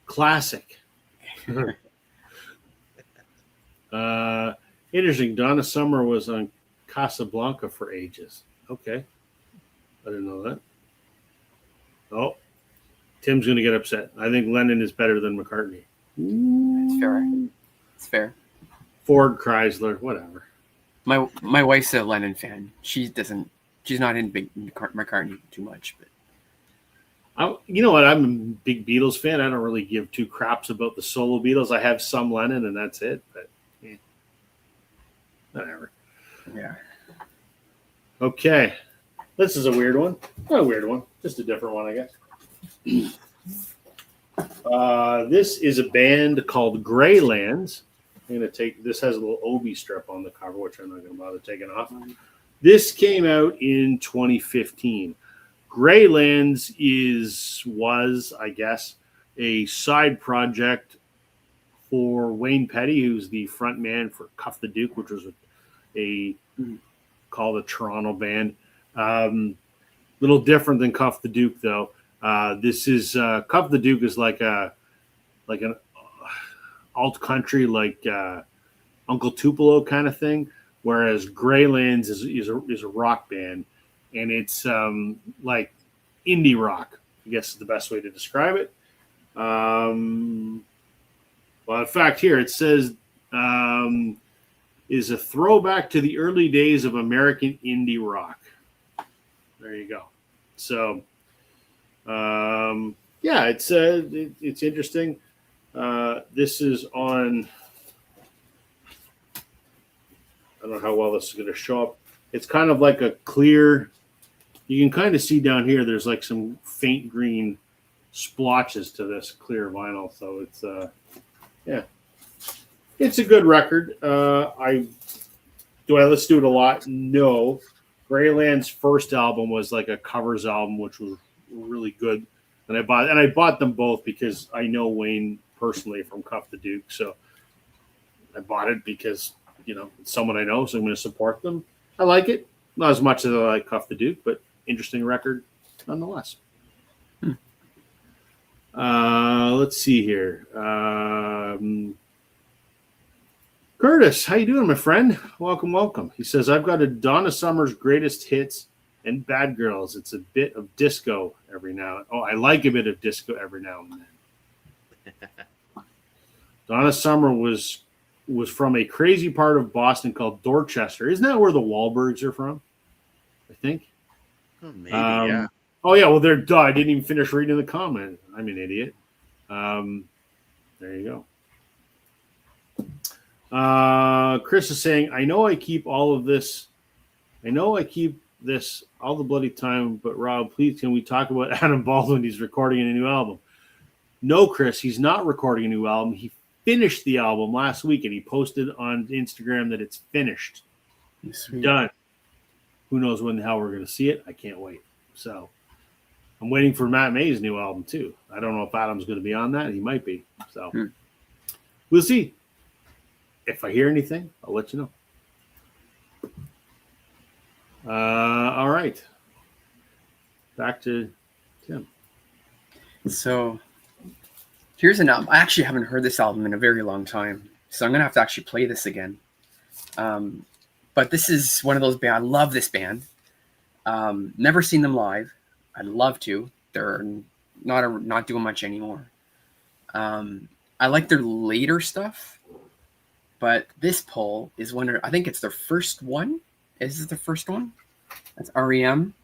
Classic. Interesting. Donna Summer was on Casablanca for ages. Okay. I didn't know that. Oh, Tim's going to get upset. I think Lennon is better than McCartney. It's fair. Ford, Chrysler, whatever. My wife's a Lennon fan. She's not in big McCartney too much, but you know what? I'm a big Beatles fan. I don't really give two craps about the solo Beatles. I have some Lennon, and that's it. But whatever. Yeah. Okay. This is a weird one. Not a weird one. Just a different one, I guess. This is a band called Greylands. I'm going to take this. Has a little Obi strip on the cover, which I'm not going to bother taking off. This came out in 2015. Greylands was, I guess, a side project for Wayne Petty, who's the front man for Cuff the Duke, which was a called a Toronto band. Little different than Cuff the Duke, though. This is Cuff the Duke is like an alt country, like Uncle Tupelo kind of thing, whereas Greylands is a rock band, and it's like indie rock, I guess is the best way to describe it. Well, in fact, here it says is a throwback to the early days of American indie rock. There you go. So, yeah, it's interesting. This is on. I don't know how well this is going to show up. It's kind of like a clear. You can kind of see down here. There's like some faint green splotches to this clear vinyl. So it's yeah, it's a good record. I listen to it a lot? No. Greyland's first album was like a covers album, which was really good, and I bought them both because I know Wayne personally from Cuff the Duke, so I bought it because it's someone I know, so I'm going to support them. I like it, not as much as I like Cuff the Duke, but interesting record nonetheless. Let's see here. Curtis, how you doing, my friend? Welcome. He says, I've got a Donna Summer's greatest hits and Bad Girls. It's a bit of disco every now. Oh, I like a bit of disco every now and then. Donna Summer was from a crazy part of Boston called Dorchester. Isn't that where the Wahlbergs are from? I think. Oh, maybe, yeah. Oh, yeah. Well, they're duh. I didn't even finish reading the comment. I'm an idiot. There you go. Chris is saying, I know I keep all this all the bloody time, but Rob, please, can we talk about Adam Baldwin? He's recording a new album. No, Chris, he's not recording a new album. He finished the album last week, and he posted on Instagram that it's finished. Sweet. Done. Who knows when the hell we're going to see it? I can't wait. So I'm waiting for Matt May's new album, too. I don't know if Adam's going to be on that. He might be. So we'll see. If I hear anything, I'll let you know. All right. Back to Tim. So here's an album. I actually haven't heard this album in a very long time, so I'm going to have to actually play this again. But this is one of those bands. I love this band. Never seen them live. I'd love to. They're not doing much anymore. I like their later stuff. But this poll is I think it's their first one. Is it the first one? That's REM.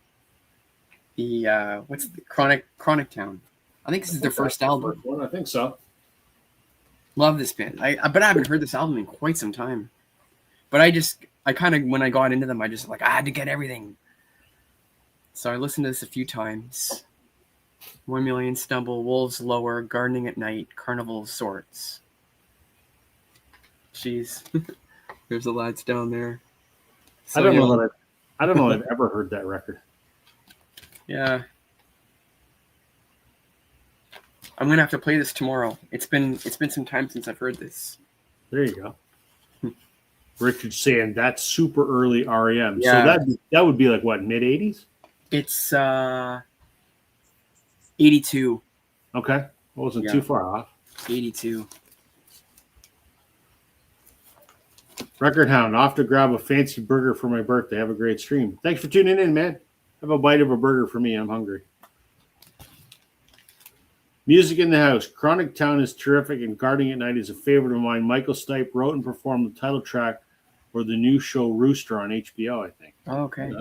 The what's the Chronic Town? I think this is their first album. First one, I think so. Love this band. But I haven't heard this album in quite some time. But I kind of when I got into them, I had to get everything. So I listened to this a few times. 1 Million Stumble, Wolves Lower, Gardening at Night, Carnival of Sorts. Jeez, there's the lads down there. So, I don't know I've ever heard that record. Yeah, I'm gonna have to play this tomorrow. It's been some time since I've heard this. There you go. Richard's saying that's super early REM. Yeah. So that would be like what, mid 80s? It's 82. Okay, I wasn't too far off. 82. Record Hound, off to grab a fancy burger for my birthday. Have a great stream. Thanks for tuning in, man. Have a bite of a burger for me. I'm hungry. Music in the House. Chronic Town is terrific, and Gardening at Night is a favorite of mine. Michael Stipe wrote and performed the title track for the new show Rooster on HBO, I think. Oh, okay.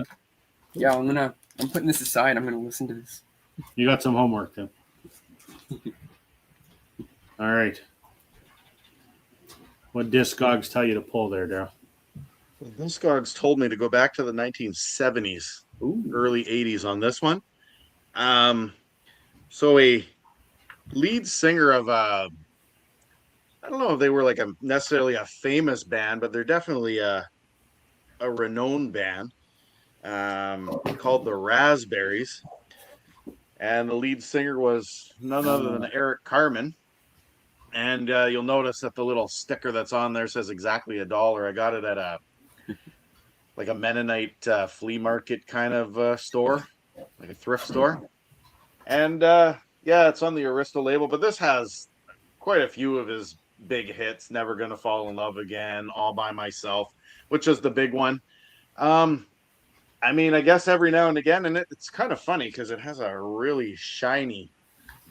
Yeah, I'm putting this aside. I'm gonna listen to this. You got some homework, Tim. All right. What Discogs tell you to pull there, Daryl? Discogs told me to go back to the 1970s, early 80s on this one. So a lead singer of I don't know if they were like necessarily a famous band, but they're definitely a renowned band called the Raspberries. and the lead singer was none other than Eric Carmen. And you'll notice that the little sticker that's on there says exactly $1. I got it at a Mennonite flea market kind of store, like a thrift store. And yeah, it's on the Arista label, but this has quite a few of his big hits. Never Gonna Fall in Love Again, All by Myself, which is the big one. I mean, I guess every now and again, and it's kind of funny because it has a really shiny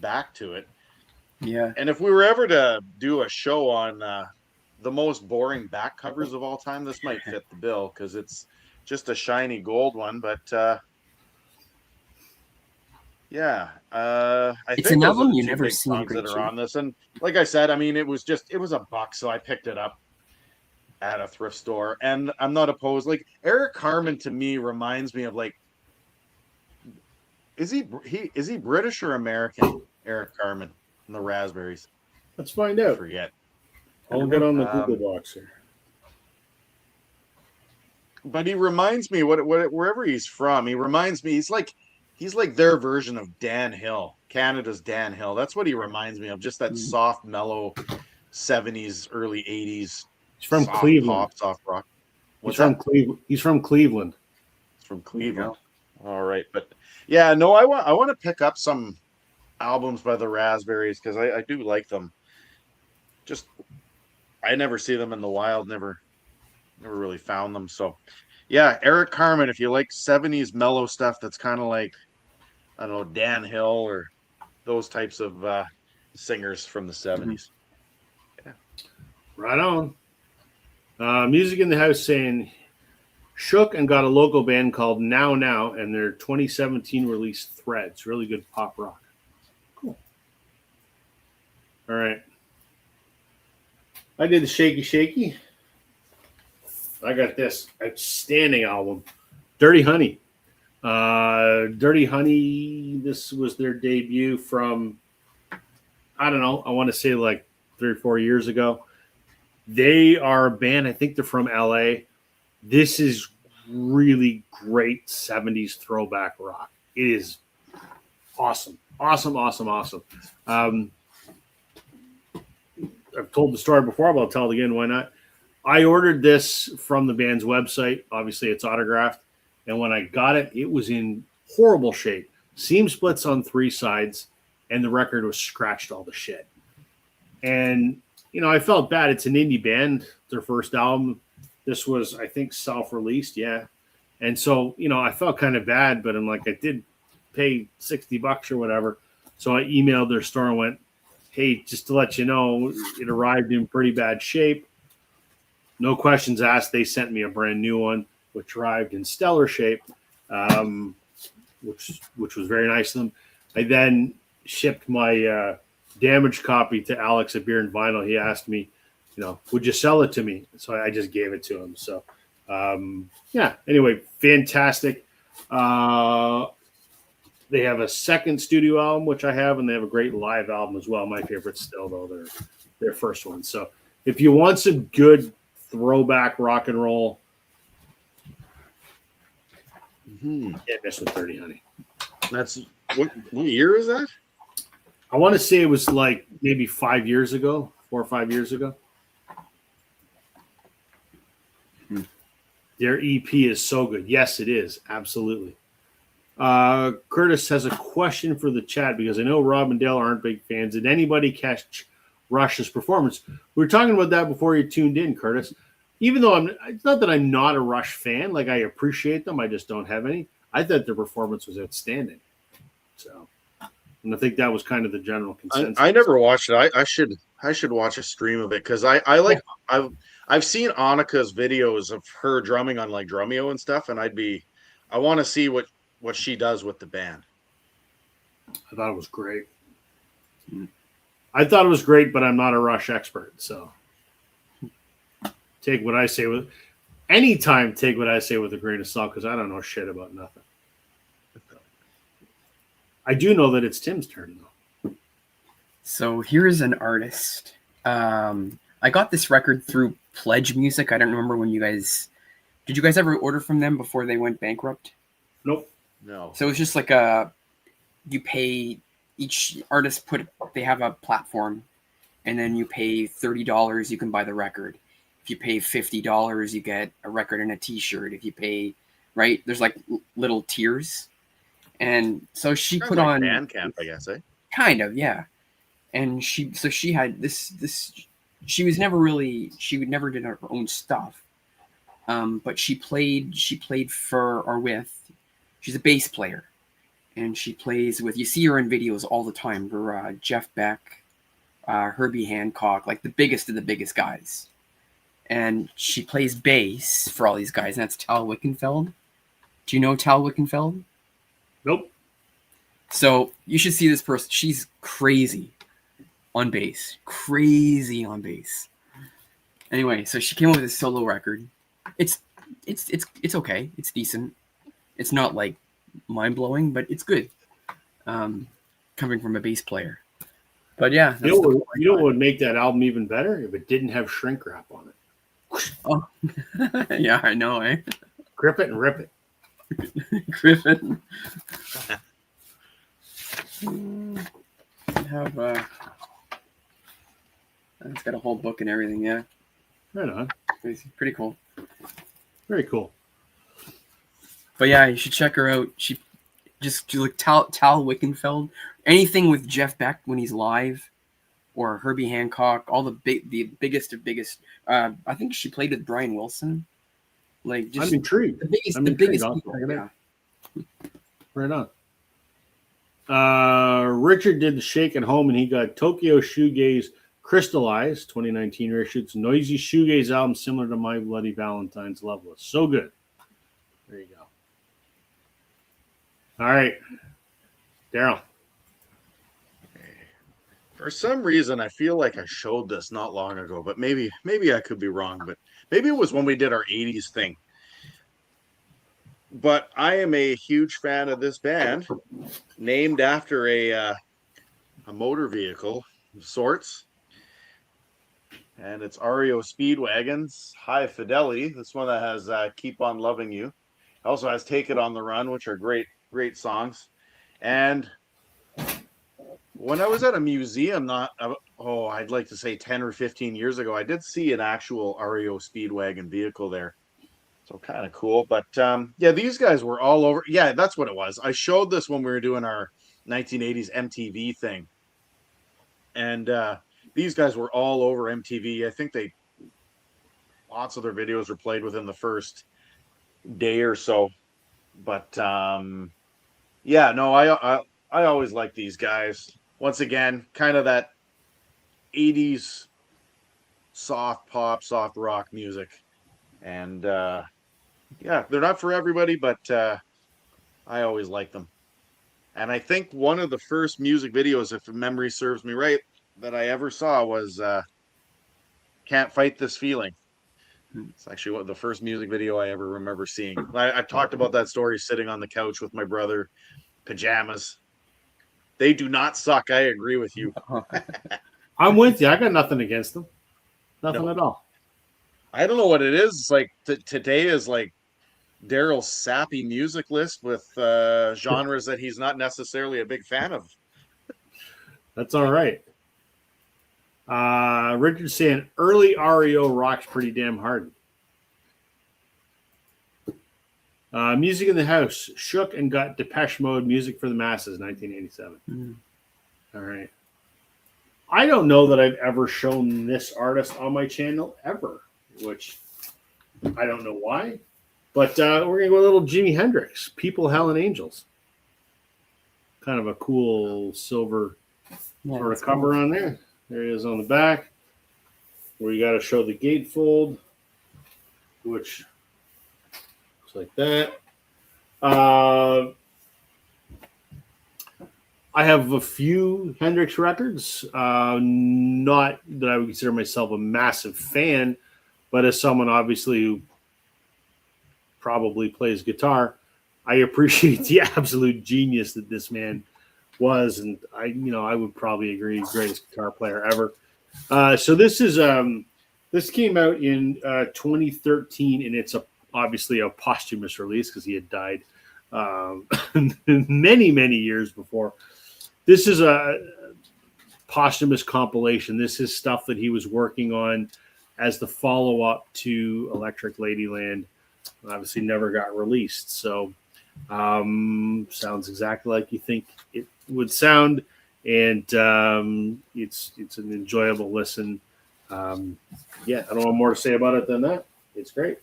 back to it. Yeah. And if we were ever to do a show on the most boring back covers of all time, this might fit the bill because it's just a shiny gold one. But yeah, I It's think an those are album the you two never big seen in songs that great are shape. on this. And like I said, I mean, it was $1, so I picked it up at a thrift store, and I'm not opposed. Like Eric Carmen to me reminds me of like, is he British or American? Eric Carmen and the Raspberries. Let's find I out. forget. I'll get on the Google box here. But he reminds me wherever he's from. He reminds me he's like their version of Dan Hill, Canada's Dan Hill. That's what he reminds me of. Just that soft, mellow '70s, early '80s. He's from soft Cleveland. Pop, soft rock. He's from Cleveland. He's from Cleveland. It's from Cleveland. All right, but yeah, no, I want to pick up some albums by the Raspberries because I do like them. Just I never see them in the wild. Never really found them. So yeah, Eric Carmen. If you like '70s mellow stuff, that's kind of like I don't know Dan Hill or those types of singers from the '70s. Yeah. Right on. Music in the House saying shook and got a local band called Now Now and their 2017 release Threads. Really good pop rock. Cool. All right. I did the Shaky Shaky. I got this outstanding album, Dirty Honey. Dirty Honey, this was their debut from, I don't know, I want to say like 3 or 4 years ago. They are a band, I think they're from LA. This is really great 70s throwback rock. It is awesome. Awesome. I've told the story before, but I'll tell it again. Why not? I ordered this from the band's website. Obviously, it's autographed. And when I got it, it was in horrible shape. Seam splits on 3 sides, and the record was scratched all the shit. And, you know, I felt bad. It's an indie band, their first album. This was, I think, self-released, yeah. And so, you know, I felt kind of bad, but I'm like, I did pay $60 or whatever. So I emailed their store and went, hey, just to let you know, it arrived in pretty bad shape. No questions asked. They sent me a brand new one, which arrived in stellar shape, which was very nice of them. I then shipped my damaged copy to Alex at Beer and Vinyl. He asked me, you know, would you sell it to me? So I just gave it to him. So, yeah, anyway, fantastic. They have a second studio album, which I have, and they have a great live album as well. My favorite still, though, their first one. So if you want some good throwback rock and roll, can't miss with Dirty Honey. That's what year is that? I want to say it was like maybe 5 years ago, 4 or 5 years ago. Their EP is so good. Yes, it is. Absolutely. Curtis has a question for the chat because I know Rob and Dale aren't big fans. Did anybody catch Rush's performance? We were talking about that before you tuned in, Curtis. Even though it's not that I'm not a Rush fan, like I appreciate them, I just don't have any. I thought their performance was outstanding. So, and I think that was kind of the general consensus. I never watched it. I should watch a stream of it because I've seen Annika's videos of her drumming on like Drumeo and stuff, and I want to see what she does with the band. I thought it was great. I thought it was great, but I'm not a Rush expert, so take what I say with a grain of salt because I don't know shit about nothing. I do know that it's Tim's turn though. So here's an artist. I got this record through Pledge Music. I don't remember when did you guys ever order from them before they went bankrupt? Nope. No. So it was just like you pay each artist they have a platform, and then you pay $30, you can buy the record. If you pay $50, you get a record and a T-shirt. If you pay, right, there's like little tiers, and so she Kind put of like on Bandcamp, I guess, eh? kind of, yeah. And she had this. She would never did her own stuff, but she played for or with. She's a bass player, and she plays with. You see her in videos all the time for Jeff Beck, Herbie Hancock, like the biggest of the biggest guys. And she plays bass for all these guys, and that's Tal Wickenfeld. Do you know Tal Wickenfeld? Nope. So you should see this person. She's crazy on bass. Crazy on bass. Anyway, so she came up with a solo record. It's okay. It's decent. It's not like mind blowing, but it's good. Coming from a bass player. But yeah, You know what would make that album even better? If it didn't have shrink wrap on it. Oh, yeah, I know, eh? Grip it and rip it. Griffin. Have it's got a whole book and everything, yeah. Right on. It's pretty cool. Very cool. But yeah, you should check her out. She like Tal Wickenfeld. Anything with Jeff Beck when he's live, or Herbie Hancock, all the biggest of biggest. I think she played with Brian Wilson. Like, just I'm intrigued. the biggest people, yeah. Right on. Richard did the Shake at Home, and he got Tokyo Shoegaze Crystallized 2019 reishoots noisy shoegaze album similar to My Bloody Valentine's Loveless. So good. There you go. All right, Daryl. For some reason, I feel like I showed this not long ago, but maybe I could be wrong. But maybe it was when we did our '80s thing. But I am a huge fan of this band, named after a motor vehicle of sorts, and it's REO Speedwagon's High Fidelity. This one that has "Keep on Loving You." Also has "Take It on the Run," which are great songs. And when I was at a museum, I'd like to say 10 or 15 years ago, I did see an actual REO Speedwagon vehicle there. So kind of cool. But yeah, these guys were all over. Yeah, that's what it was. I showed this when we were doing our 1980s MTV thing. And these guys were all over MTV. I think lots of their videos were played within the first day or so. But yeah, no, I always like these guys. Once again, kind of that 80s soft pop, soft rock music. And yeah, they're not for everybody, but I always like them. And I think one of the first music videos, if memory serves me right, that I ever saw was Can't Fight This Feeling. It's actually the first music video I ever remember seeing. I talked about that story sitting on the couch with my brother, pajamas. They do not suck. I agree with you. I'm with you. I got nothing against them. Nothing at all. I don't know what it is. It's like today is like Daryl's sappy music list with genres that he's not necessarily a big fan of. That's all right. Richard's saying early REO rocks pretty damn hard. Music in the House shook and got Depeche Mode Music for the Masses 1987. All right. I don't know that I've ever shown this artist on my channel ever, which I don't know why. But we're going to go a little Jimi Hendrix, People, Hell, and Angels. Kind of a cool silver sort of cover on there. There it is on the back, where you got to show the gatefold, which looks like that. I have a few Hendrix records. Not that I would consider myself a massive fan, but as someone obviously who probably plays guitar, I appreciate the absolute genius that this man was, and I would probably agree, greatest guitar player ever. So this is this came out in 2013, and it's obviously a posthumous release because he had died many years before. This is a posthumous compilation. This is stuff that he was working on as the follow-up to Electric Ladyland. Obviously never got released. So sounds exactly like you think it would sound, and it's an enjoyable listen. Yeah, I don't have more to say about it than that. It's great.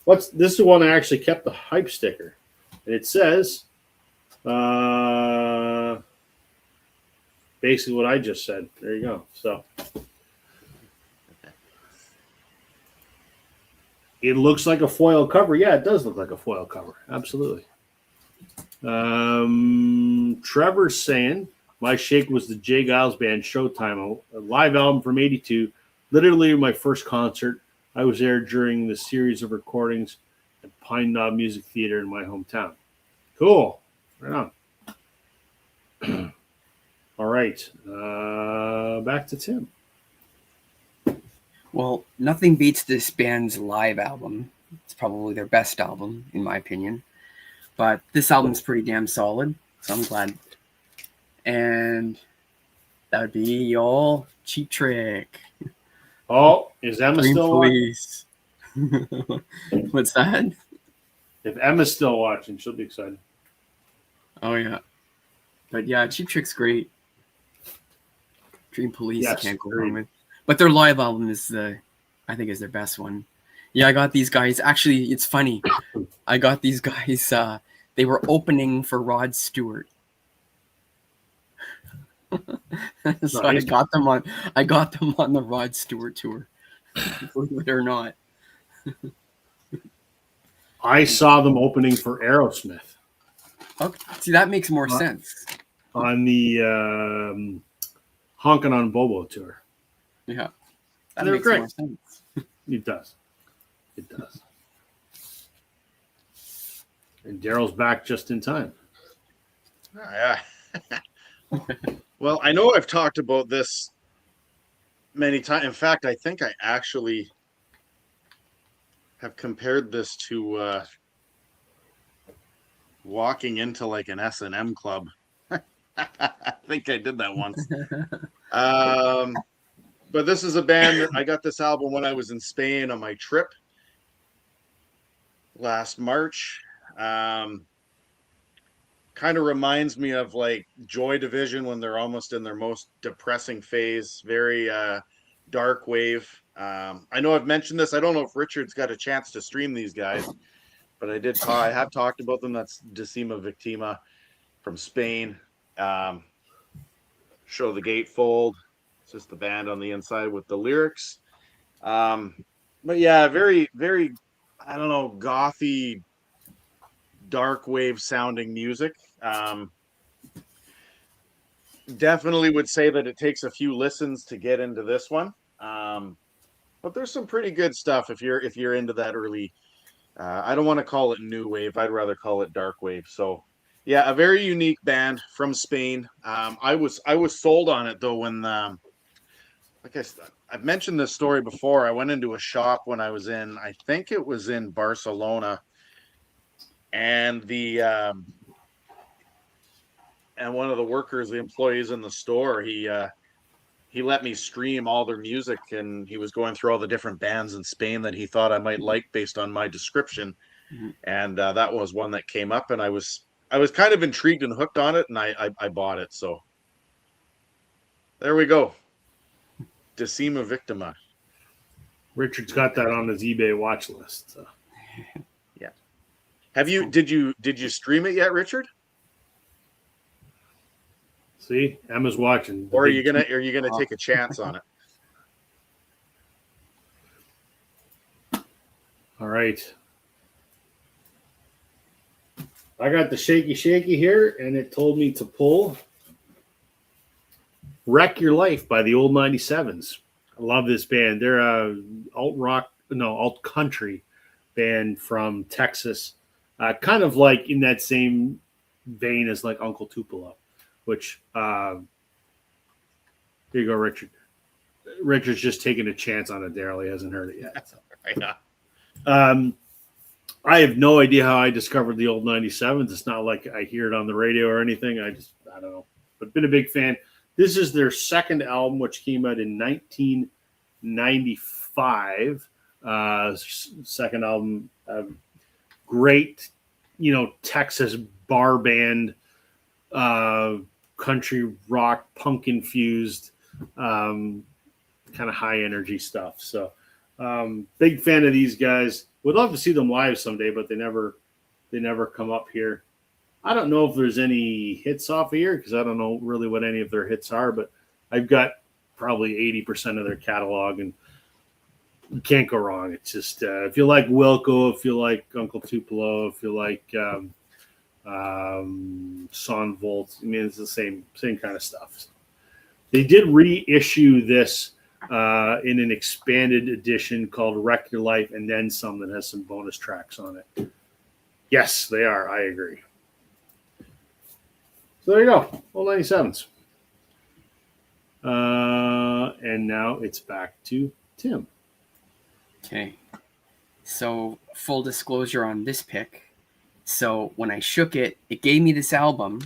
This is the one I actually kept the hype sticker, and it says basically what I just said. There you go. So it looks like a foil cover. Yeah, it does look like a foil cover. Absolutely. Trevor's saying my shake was the Jay Giles Band Showtime, a live album from '82. Literally my first concert. I was there during the series of recordings at Pine Knob Music Theater in my hometown. Cool. Right on. All right. Back to Tim. Well, nothing beats this band's live album. It's probably their best album, in my opinion. But this album's pretty damn solid, so I'm glad. And that would be your Cheap Trick. Oh, is Emma Green still Police. What's that? If Emma's still watching, she'll be excited. Oh, yeah. But yeah, Cheap Trick's great. Dream Police, Yes, can't go agreed. wrong with. But their live album is I think is their best one. Yeah, I got these guys. Actually, it's funny. I got these guys. They were opening for Rod Stewart. So Nice. I got them on the Rod Stewart tour. Believe it or not. I saw them opening for Aerosmith Okay. See, that makes more sense. on the Honkin' on Bobo tour. Yeah. That They're makes great. more sense. It does. It does. And Daryl's back just in time. Yeah. Well, I know I've talked about this many times. In fact, I think I actually have compared this to walking into like an S&M club. I think I did that once. But this is a band that I got this album when I was in Spain on my trip last March. Kind of reminds me of like Joy Division when they're almost in their most depressing phase. Very dark wave. I know I've mentioned this. I don't know if Richard's got a chance to stream these guys, but I have talked about them. That's Decima Victima from Spain. Show the Gatefold. It's just the band on the inside with the lyrics. But yeah, very, very, I don't know, gothy, dark wave sounding music. Definitely would say that it takes a few listens to get into this one. But there's some pretty good stuff if you're into that early. I don't want to call it new wave. I'd rather call it dark wave. So yeah, a very unique band from Spain. I was sold on it though when like I've mentioned this story before. I went into a shop when I think it was in Barcelona, and and one of the workers, the employees in the store, he let me stream all their music, and he was going through all the different bands in Spain that he thought I might like based on my description. Mm-hmm. And that was one that came up, and I was kind of intrigued and hooked on it, and I bought it. So there we go. Decima Victima. Richard's got that on his eBay watch list. So. Yeah. Did you stream it yet, Richard? See, Emma's watching. Or are you gonna take a chance on it? All right. I got the shaky here, and it told me to pull Wreck Your Life by the Old 97s. I love this band. They're a alt country band from Texas. Kind of like in that same vein as like Uncle Tupelo, which here you go, Richard. Richard's just taking a chance on it, Daryl. He hasn't heard it yet. So. Yeah. I have no idea how I discovered the old 97s. It's not like I hear it on the radio or anything. I don't know. But been a big fan. This is their second album, which came out in 1995. Second album, great, Texas bar band, country rock, punk infused, kind of high energy stuff. So, big fan of these guys. Would love to see them live someday, but they never come up here. I don't know if there's any hits off of here because I don't know really what any of their hits are, but I've got probably 80% of their catalog, and you can't go wrong. It's just if you like Wilco, if you like Uncle Tupelo, if you like Son Volt, I mean, it's the same kind of stuff. They did reissue this in an expanded edition called Wreck Your Life and Then Some that has some bonus tracks on it. Yes, they are. I agree. So there you go. Old 97s. And now it's back to Tim. Okay. So full disclosure on this pick. So when I shook it, it gave me this album,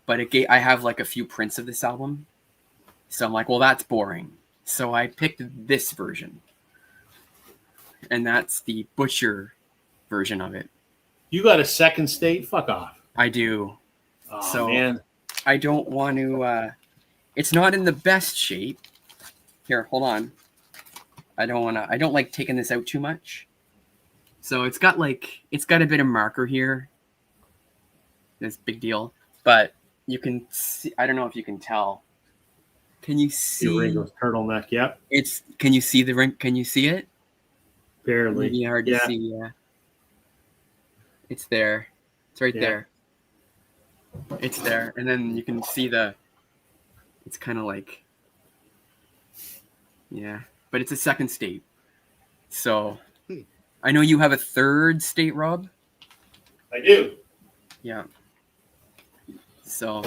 but I have like a few prints of this album. So I'm like, well, that's boring. So I picked this version. And that's the Butcher version of it. You got a second state? Fuck off. I do. Oh, so man. I don't want to it's not in the best shape. Here, hold on. I don't like taking this out too much. So it's got a bit of marker here. That's a big deal. But you can see, I don't know if you can tell. Can you see Ringo's turtleneck? Yep. Can you see the ring? Can you see it? Barely. Maybe hard to see, yeah. It's there. It's right there. It's there. And then you can see it's kind of like, yeah. But it's a second state. So I know you have a third state, Rob. I do. Yeah. So,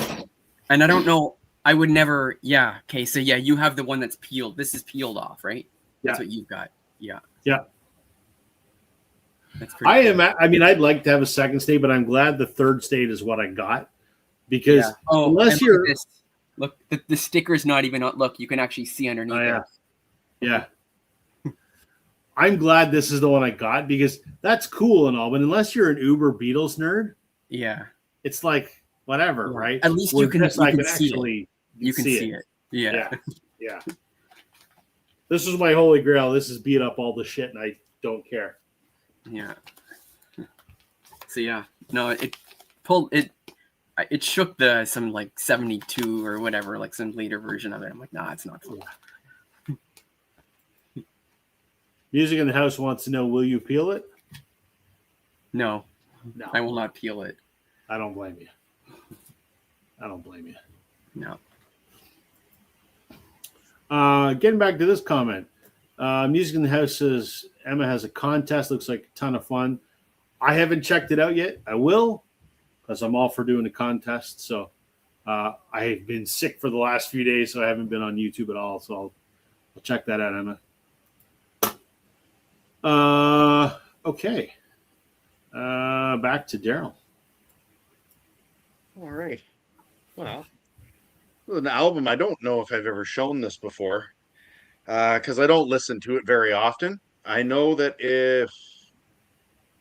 and I don't know. I would never. Yeah. Okay. So yeah, you have the one that's peeled. This is peeled off, right? That's what you've got. Yeah. Yeah. That's pretty cool. I mean, I'd like to have a second state, but I'm glad the third state is what I got because unless you're look, the sticker's not even on. Look, you can actually see underneath it. Yeah. I'm glad this is the one I got because that's cool and all, but unless you're an uber Beatles nerd, it's like whatever, right? At least you can see it. You can see it. Yeah. Yeah. This is my holy grail. This is beat up all the shit, and I don't care. Yeah. So yeah, no, it pulled it. It shook some like 72 or whatever, like some later version of it. I'm like, nah, it's not cool. Music in the House wants to know, will you peel it? No, I will not peel it. I don't blame you. No. Getting back to this comment. Music in the House says Emma has a contest. Looks like a ton of fun. I haven't checked it out yet. I will because I'm all for doing a contest. So I've been sick for the last few days, so I haven't been on YouTube at all. So I'll check that out, Emma. Okay. Back to Daryl. All right. Well, an album I don't know if I've ever shown this before because I don't listen to it very often. I know that if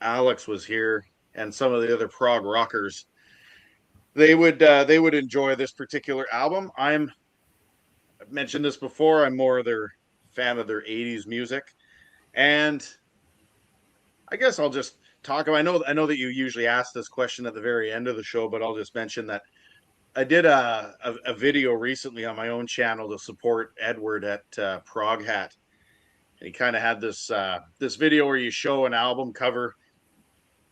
Alex was here and some of the other prog rockers, they would enjoy this particular album. I've mentioned this before. I'm more of their fan of their 80s music. And I guess I'll just talk about, I know that you usually ask this question at the very end of the show, but I'll just mention that I did a video recently on my own channel to support Edward at Prog Hat. And he kind of had this video where you show an album cover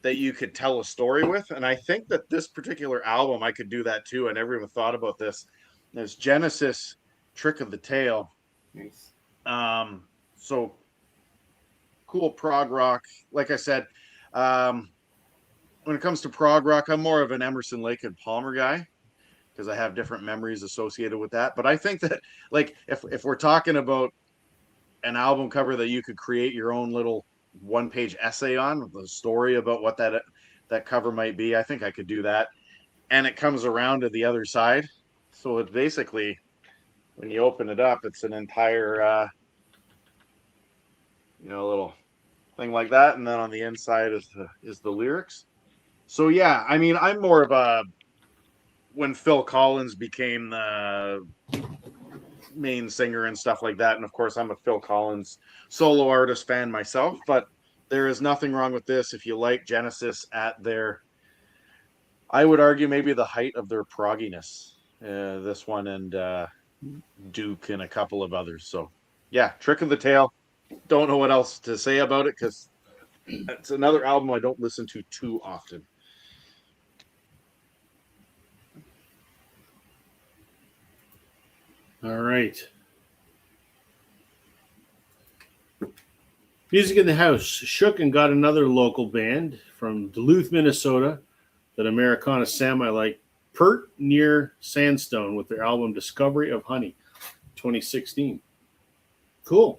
that you could tell a story with. And I think that this particular album, I could do that too. I never even thought about this. There's Genesis, Trick of the Tail. Nice. So cool prog rock. Like I said, when it comes to prog rock, I'm more of an Emerson, Lake and Palmer guy because I have different memories associated with that. But I think that, like, if we're talking about an album cover that you could create your own little one-page essay on the story about what that cover might be. I think I could do that. And it comes around to the other side. So it's basically, when you open it up, it's an entire little thing like that, and then on the inside is the lyrics. So yeah, I mean, I'm more of a, when Phil Collins became the main singer and stuff like that, and of course I'm a Phil Collins solo artist fan myself, but there is nothing wrong with this if you like Genesis at their, I would argue, maybe the height of their progginess. This one and Duke and a couple of others. So yeah, Trick of the Tail. Don't know what else to say about it because it's another album I don't listen to too often. All right. Music in the House. Shook and got another local band from Duluth, Minnesota, that Americana Sam I like, Pert Near Sandstone, with their album Discovery of Honey, 2016. Cool.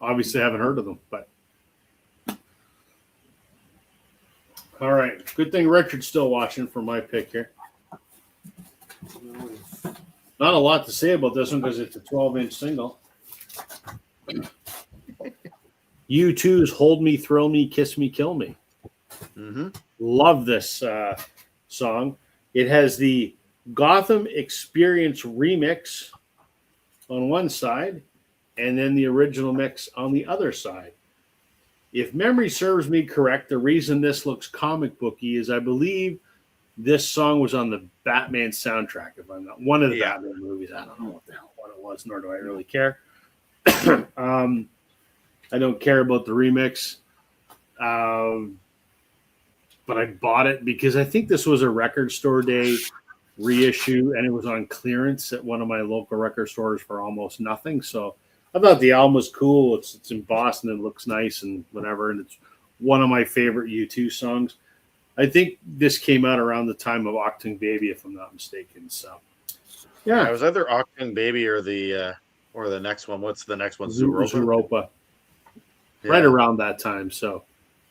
Obviously, I haven't heard of them, but. All right. Good thing Richard's still watching for my pick here. Not a lot to say about this one because it's a 12-inch single. U2's Hold Me, Thrill Me, Kiss Me, Kill Me. Mm-hmm. Love this song. It has the Gotham Experience remix on one side and then the original mix on the other side. If memory serves me correct, the reason this looks comic booky is I believe this song was on the Batman soundtrack, if I'm not one of the Batman movies. I don't know what the hell what it was, nor do I really care. I don't care about the remix. But I bought it because I think this was a record store day reissue, and it was on clearance at one of my local record stores for almost nothing. So I thought the album was cool. It's in Boston. It looks nice and whatever, and it's one of my favorite U2 songs. I think this came out around the time of Octung Baby, if I'm not mistaken. So, yeah. It was either Octung Baby or the next one. What's the next one? Zooropa. Yeah. Right around that time. So,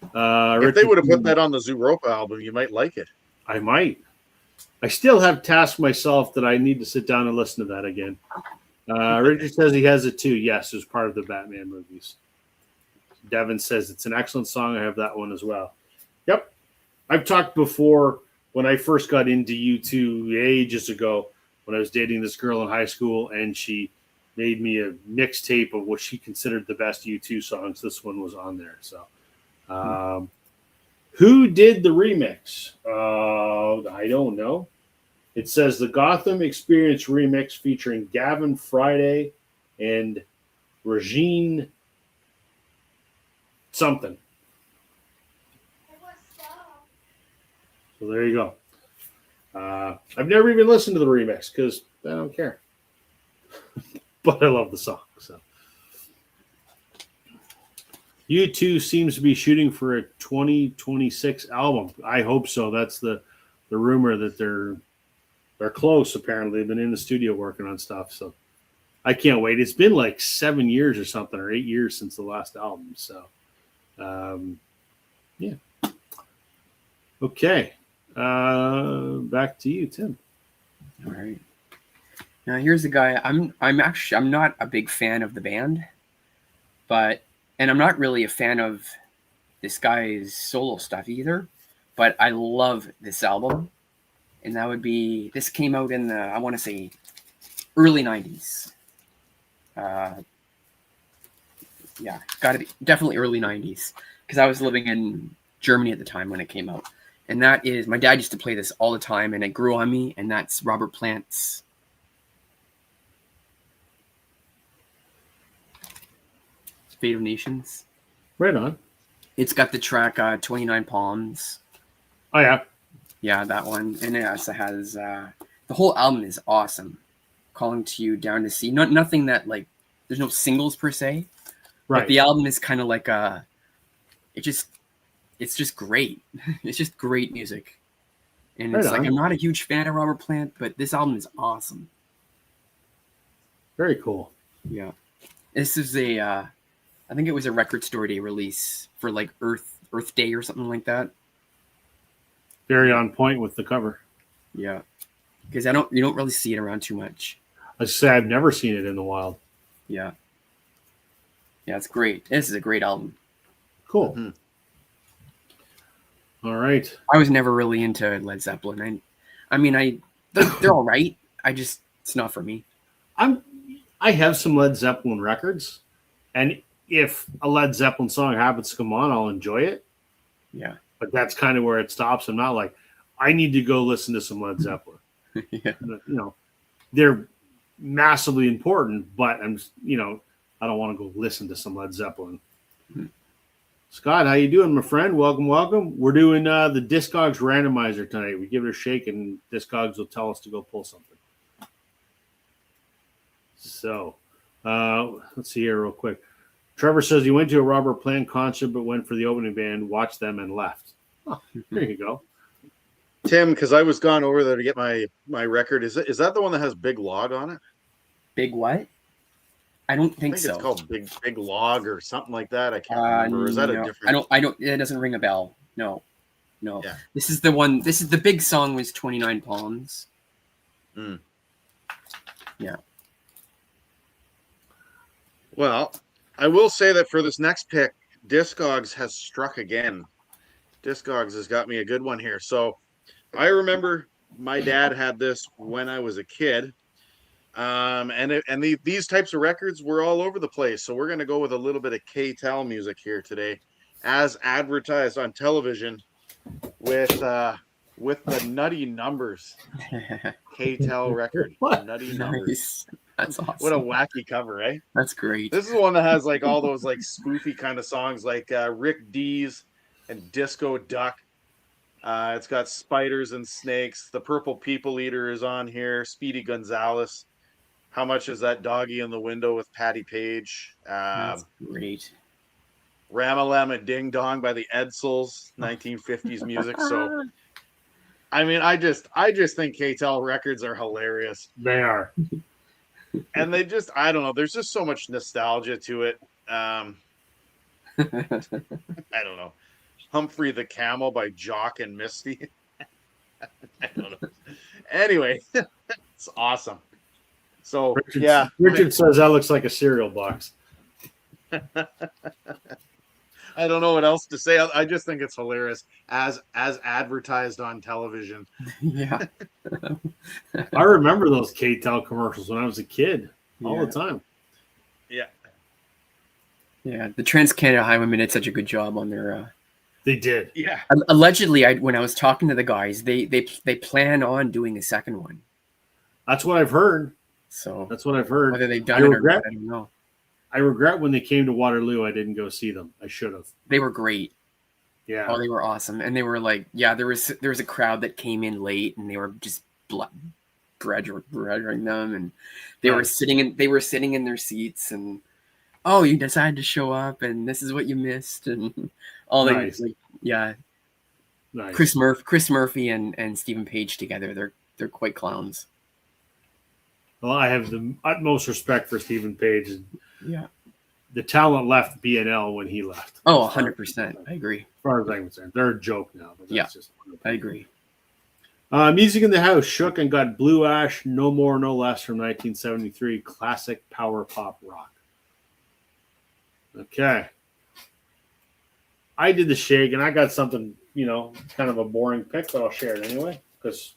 if they would have put that on the Zooropa album, you might like it. I might. I still have tasked myself that I need to sit down and listen to that again. Richard says he has it too. Yes, it was part of the Batman movies. Devin says it's an excellent song. I have that one as well. Yep. I've talked before when I first got into U2 ages ago when I was dating this girl in high school, and she made me a mixtape of what she considered the best U2 songs. This one was on there. So, who did the remix? I don't know. It says the Gotham Experience remix featuring Gavin Friday and Regine something. So there you go. I've never even listened to the remix because I don't care. But I love the song. So U2 seems to be shooting for a 2026 album. I hope so. That's the rumor that they're close. Apparently, they've been in the studio working on stuff. So I can't wait. It's been like 7 years or something, or 8 years since the last album. So, yeah. Okay. Back to you, Tim. All right. Now here's a guy. I'm not a big fan of the band, and I'm not really a fan of this guy's solo stuff either. But I love this album, and that would be, this came out in the, I want to say, early 90s. Yeah, got to be definitely early 90s because I was living in Germany at the time when it came out. And that is, my dad used to play this all the time, and it grew on me, and that's Robert Plant's Fate of Nations. Right on. It's got the track 29 Palms. Oh, yeah. Yeah, that one. And it also has, the whole album is awesome. Calling to You, Down to Sea. Nothing that, like, there's no singles per se. Right. But the album is kind of like it's just great. It's just great music. And it's like, I'm not a huge fan of Robert Plant, but this album is awesome. Very cool. Yeah. This is a I think it was a Record Store Day release for like Earth Day or something like that. Very on point with the cover. Yeah, because you don't really see it around too much. I say I've never seen it in the wild. Yeah, it's great. This is a great album. Cool. Mhm. All right. I was never really into Led Zeppelin. They're all right. It's not for me. I have some Led Zeppelin records, and if a Led Zeppelin song happens to come on, I'll enjoy it. Yeah. But that's kind of where it stops. I'm not like, I need to go listen to some Led Zeppelin. Yeah. You know, they're massively important, but I don't want to go listen to some Led Zeppelin. Mm-hmm. Scott, how you doing, my friend? Welcome. We're doing the Discogs Randomizer tonight. We give it a shake, and Discogs will tell us to go pull something. So, let's see here real quick. Trevor says he went to a Robert Plant concert, but went for the opening band, watched them, and left. Oh, there you go. Tim, because I was gone over there to get my record. Is that the one that has Big Log on it? Big what? I don't think I think so. it's called Big Log or something like that. I can't remember. Or is that a different? I don't. It doesn't ring a bell. No. Yeah. This is the one. This is the big song. Was 29 Palms. Mm. Yeah. Well, I will say that for this next pick, Discogs has struck again. Discogs has got me a good one here. So I remember my dad had this when I was a kid. These types of records were all over the place. So we're going to go with a little bit of K-Tel music here today, as advertised on television with the Nutty Numbers K-Tel record. Nutty Numbers. Nice. That's awesome. What a wacky cover, eh? That's great. This is one that has like all those like spoofy kind of songs, like Rick Dees and Disco Duck. It's got Spiders and Snakes. The Purple People Eater is on here. Speedy Gonzales. How Much Is That Doggy in the Window with Patty Page? That's great. Ramalama Ding Dong by the Edsels, 1950s music. So, I mean, I just think K-Tel records are hilarious. They are. And they just, I don't know, there's just so much nostalgia to it. I don't know. Humphrey the Camel by Jock and Misty. I don't know. Anyway, it's awesome. So, Richard says that looks like a cereal box. I don't know what else to say. I just think it's hilarious as advertised on television. Yeah. I remember those K-Tel commercials when I was a kid all the time. Yeah. Yeah. The Trans-Canada Highwaymen did such a good job on their... They did. Yeah. Allegedly, when I was talking to the guys, they plan on doing a second one. That's what I've heard. So that's what I've heard. Whether they've done it or not, I don't know. I regret when they came to Waterloo, I didn't go see them. I should have. They were great. Yeah. Oh, they were awesome. And they were like, there was a crowd that came in late and they were just pressuring them, and they were sitting in their seats, and you decided to show up and this is what you missed, and all nice. Nice. Chris Murphy and Stephen Page together, they're quite clowns. Well, I have the utmost respect for Stephen Page. Yeah. The talent left BNL when he left. Oh, 100%. I agree. As far as I'm concerned. They're a joke now. But that's just I agree. Music in the House, Shook and Got Blue Ash, No More, No Less from 1973. Classic power pop rock. Okay. I did the shake, and I got something, kind of a boring pick, but I'll share it anyway, because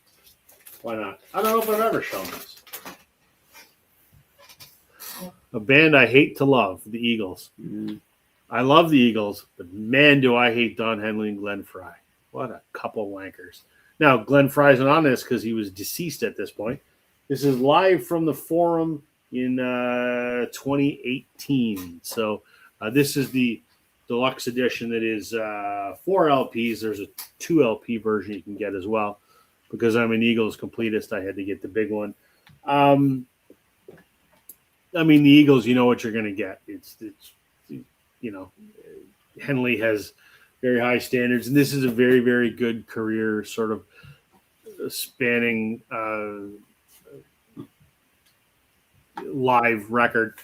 why not? I don't know if I've ever shown this. A band I hate to love, the Eagles. Mm-hmm. I love the Eagles, but man, do I hate Don Henley and Glenn Frey. What a couple wankers. Now, Glenn Frey's not on this because he was deceased at this point. This is live from the Forum in 2018. So this is the deluxe edition that is 4 LPs. There's a 2 LP version you can get as well. Because I'm an Eagles completist, I had to get the big one. The Eagles, you know what you're going to get. It's Henley has very high standards, and this is a very, very good career, sort of spanning live record.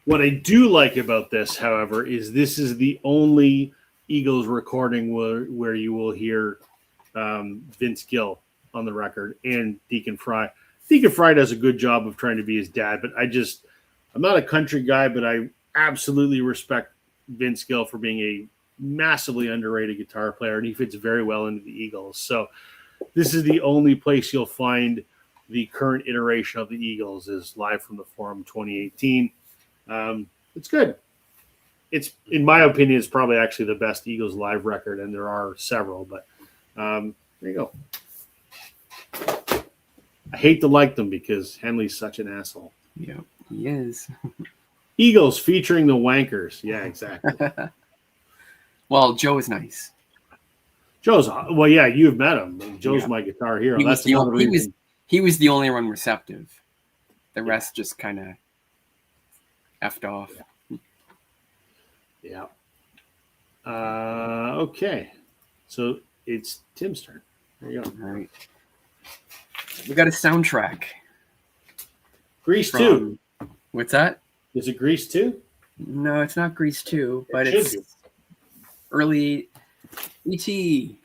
What I do like about this, however, is this is the only Eagles recording where you will hear Vince Gill on the record and Deacon Fry. Deacon Fry does a good job of trying to be his dad, but I'm not a country guy, but I absolutely respect Vince Gill for being a massively underrated guitar player, and he fits very well into the Eagles. So this is the only place you'll find the current iteration of the Eagles is Live from the Forum 2018. It's good. It's, in my opinion, it's probably actually the best Eagles live record, and there are several, but there you go. I hate to like them because Henley's such an asshole. Yeah, he is. Eagles featuring the Wankers. Yeah, exactly. Well, Joe is nice. Well, yeah, you've met him. Joe's my guitar hero. That's another reason. He was the only one receptive. The rest just kind of effed off. Yeah. Okay. So it's Tim's turn. There you go. All right. We got a soundtrack. Grease 2. What's that? Is it Grease 2? No, it's not Grease 2, but It should it's early E.T.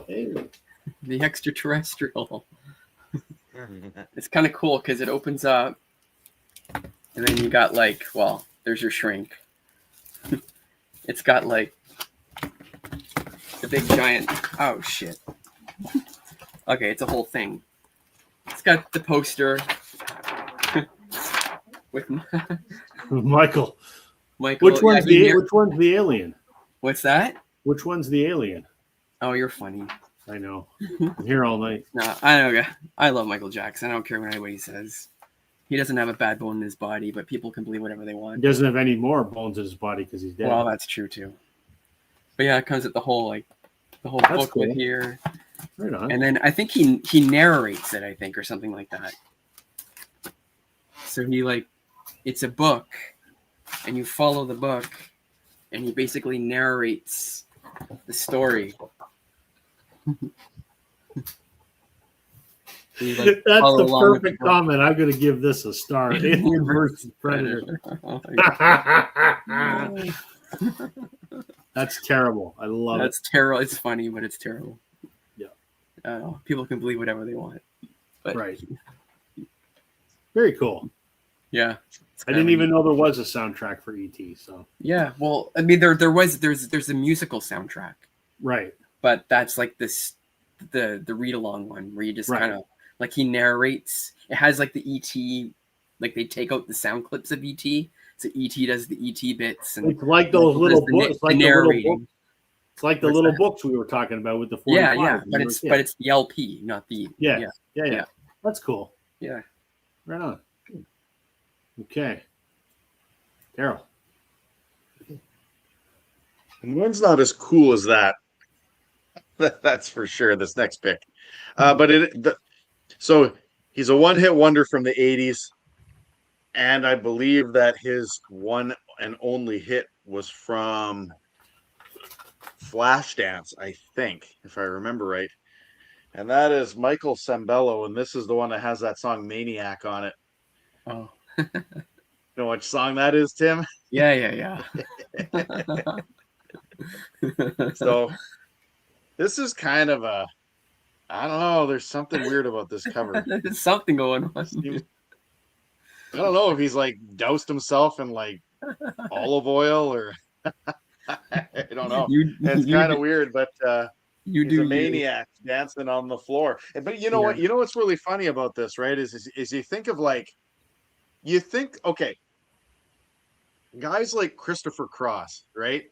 Hey. The extraterrestrial. It's kind of cool because it opens up, and then you got like, well, there's your shrink. It's got like the big giant. Oh shit. Okay, it's a whole thing. It's got the poster with Michael. Michael. Which one's the alien? What's that? Which one's the alien? Oh, you're funny. I know. I'm here all night. No, I don't. I love Michael Jackson. I don't care what anybody says. He doesn't have a bad bone in his body, but people can believe whatever they want. He doesn't have any more bones in his body because he's dead. Well, that's true too. But yeah, it comes with the whole booklet cool. here. Right on. And then I think he narrates it, I think, or something like that. So it's a book, and you follow the book, and he basically narrates the story. That's the perfect comment. I'm going to give this a star. Alien versus Predator. That's terrible. I love it. That's terrible. It's funny, but it's terrible. Yeah. I don't know. People can believe whatever they want. But, right. Very cool. Yeah. I didn't even know there was a soundtrack for E.T. So yeah. Well, I mean, there's a musical soundtrack. Right. But that's like the read along one where you just kind of like he narrates. It has like the E.T. like they take out the sound clips of E.T. So E.T. does the E.T. bits, and it's like those little books. It's like narrating. It's like the little books we were talking about with the 45. Yeah. But it's the LP, not the yeah. That's cool. Yeah. Right on. Okay. Daryl. Mine's not as cool as that. That's for sure. This next pick, so he's a one-hit wonder from the '80s, and I believe that his one and only hit was from Flashdance, I think, if I remember right. And that is Michael Sembello, and this is the one that has that song "Maniac" on it. Oh. You know which song that is, Tim? Yeah. So this is kind of I don't know. There's something weird about this cover. There's something going on. I don't know if he's like doused himself in like olive oil or I don't know. It's kind of weird, but he's a maniac dancing on the floor. But you know what? You know what's really funny about this, right? Is you think of okay, guys like Christopher Cross, right?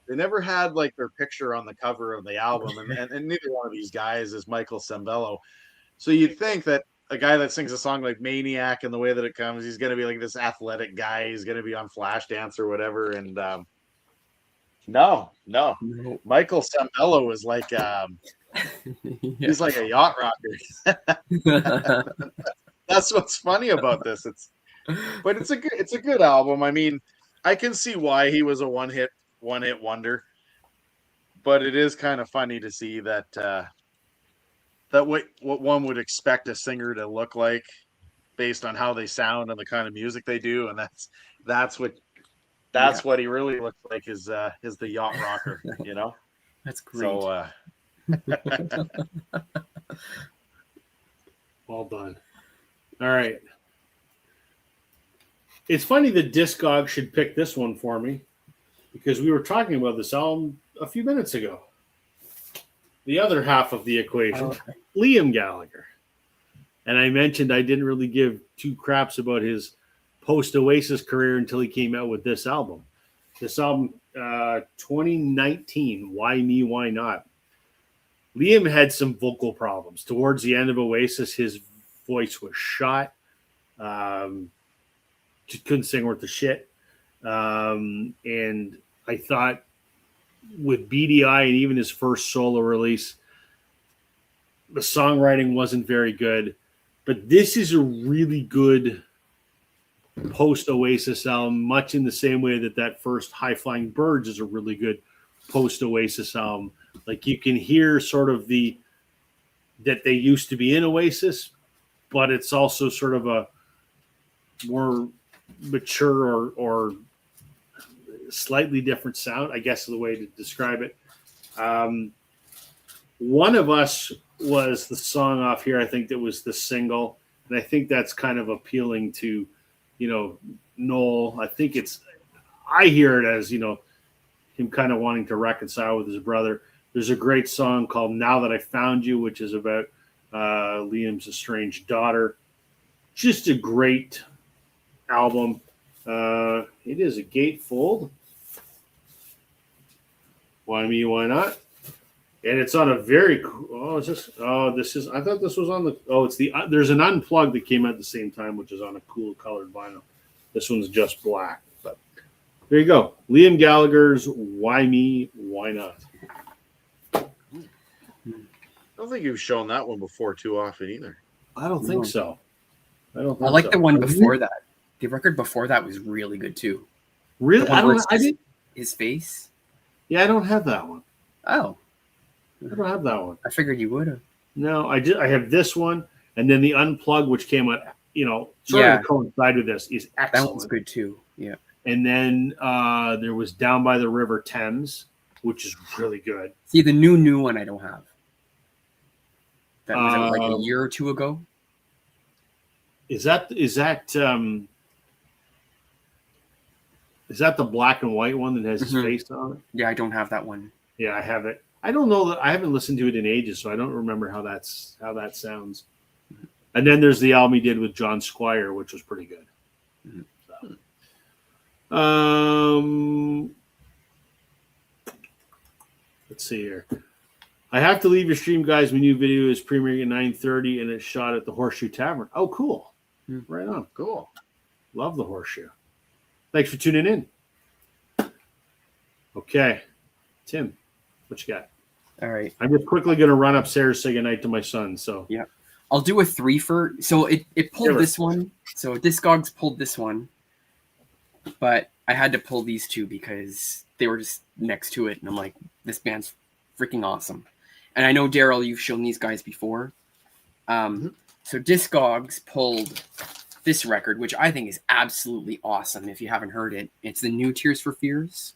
They never had like their picture on the cover of the album, and neither one of these guys is Michael Sembello. So you'd think that a guy that sings a song like Maniac and the way that it comes, he's going to be like this athletic guy. He's going to be on Flashdance or whatever. And no. Michael Sembello is like he's like a yacht rocker. That's what's funny about this. But it's a good album. I mean, I can see why he was a one hit wonder, but it is kind of funny to see that what one would expect a singer to look like based on how they sound and the kind of music they do, and that's what he really looks like is the yacht rocker, you know. That's great. So Well done. All right. It's funny that Discogs should pick this one for me because we were talking about this album a few minutes ago. The other half of the equation, Liam Gallagher. And I mentioned I didn't really give two craps about his post-Oasis career until he came out with this album. This album, 2019, Why Me, Why Not? Liam had some vocal problems. Towards the end of Oasis, his voice was shot. Just couldn't sing worth a shit. And I thought with BDI and even his first solo release, the songwriting wasn't very good. But this is a really good post-Oasis album, much in the same way that first High Flying Birds is a really good post-Oasis album. Like you can hear sort of that they used to be in Oasis, but it's also sort of a more mature or slightly different sound, I guess is the way to describe it. One of Us was the song off here, I think that was the single, and I think that's kind of appealing to, Noel. I hear it as, him kind of wanting to reconcile with his brother. There's a great song called Now That I Found You, which is about Liam's estranged daughter. Just a great album. It is a gatefold. Why me, why not? And it's on a very cool. I thought this was on the. There's an Unplugged that came out at the same time, which is on a cool colored vinyl. This one's just black, but there you go. Liam Gallagher's Why Me, Why Not? I don't think you've shown that one before too often either. I don't think so. I like the one before that. The record before that was really good too. Really? I didn't. His face. Yeah, I don't have that one. Oh. I don't have that one. I figured you would have. No, I have this one, and then the Unplugged, which came out, sort of coincide with this, is excellent. That one's good too. Yeah. And then there was Down by the River Thames, which is really good. See, the new one I don't have. That was out like a year or two ago. Is that the black and white one that has his face on it? Yeah, I don't have that one. Yeah, I have it. I don't know that I haven't listened to it in ages, so I don't remember how that sounds. And then there's the album he did with John Squire, which was pretty good. So, let's see here. I have to leave your stream, guys. My new video is premiering at 9:30, and it's shot at the Horseshoe Tavern. Oh, cool! Right on. Cool. Love the Horseshoe. Thanks for tuning in. Okay, Tim, what you got? All right. I'm just quickly going to run upstairs to say goodnight to my son. So yeah, I'll do a 3-fer. So it pulled this one. So Discogs pulled this one, but I had to pull these two because they were just next to it, and I'm like, this band's freaking awesome. And I know, Daryl, you've shown these guys before. So Discogs pulled this record, which I think is absolutely awesome. If you haven't heard it, it's the new Tears for Fears.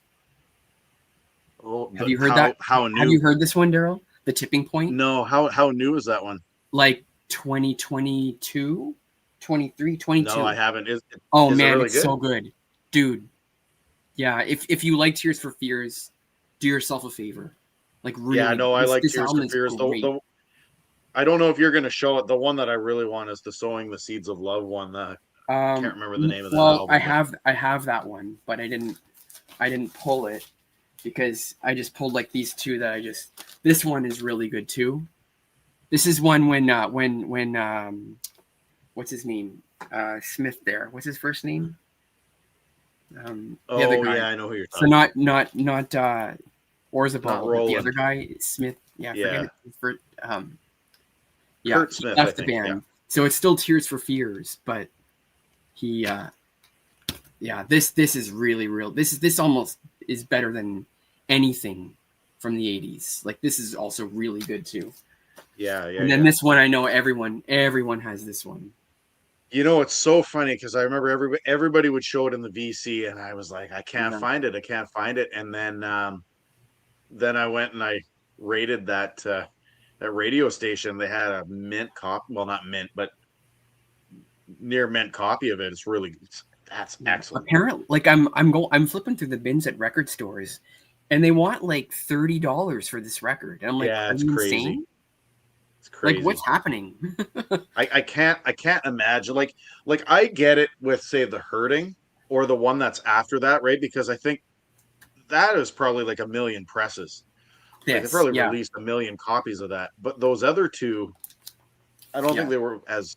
Oh, have you heard that? How new? Have you heard this one, Daryl? The Tipping Point? No. How new is that one? Like 2022, 23, 22. No, I haven't. Is man, really it's good? So good, dude. Yeah, if you like Tears for Fears, do yourself a favor. Like really, yeah, no, I like Tears for Fears. I don't know if you're going to show it. The one that I really want is the Sowing the Seeds of Love one. I can't remember the name of that album. I have that one, but I didn't pull it because I just pulled like these two this one is really good too. This is one when what's his name? Smith there. What's his first name? The other guy. Yeah, I know who you're talking about. So not Orzabal, but the other guy, Smith. Yeah, forget it. Kurt Smith left the band. Yeah. So it's still Tears for Fears, but he this is really real. This almost is better than anything from the 80s. Like this is also really good too. Yeah. And then this one, I know everyone has this one. You know, it's so funny because I remember everybody would show it in the VC, and I was like, I can't Yeah. find it. I can't find it. And then I went and I rated that radio station. They had a mint copy, well, not mint, but near mint copy of it. That's excellent. Apparently, like I'm flipping through the bins at record stores, and they want like $30 for this record, and I'm like, Yeah, are it's you crazy. insane? It's crazy. Like, what's happening? I can't imagine like I get it with say the Hurting or the one that's after that, right? Because I think that is probably like a million presses. Like they probably Yeah, released a million copies of that. But those other two, I don't yeah. think they were as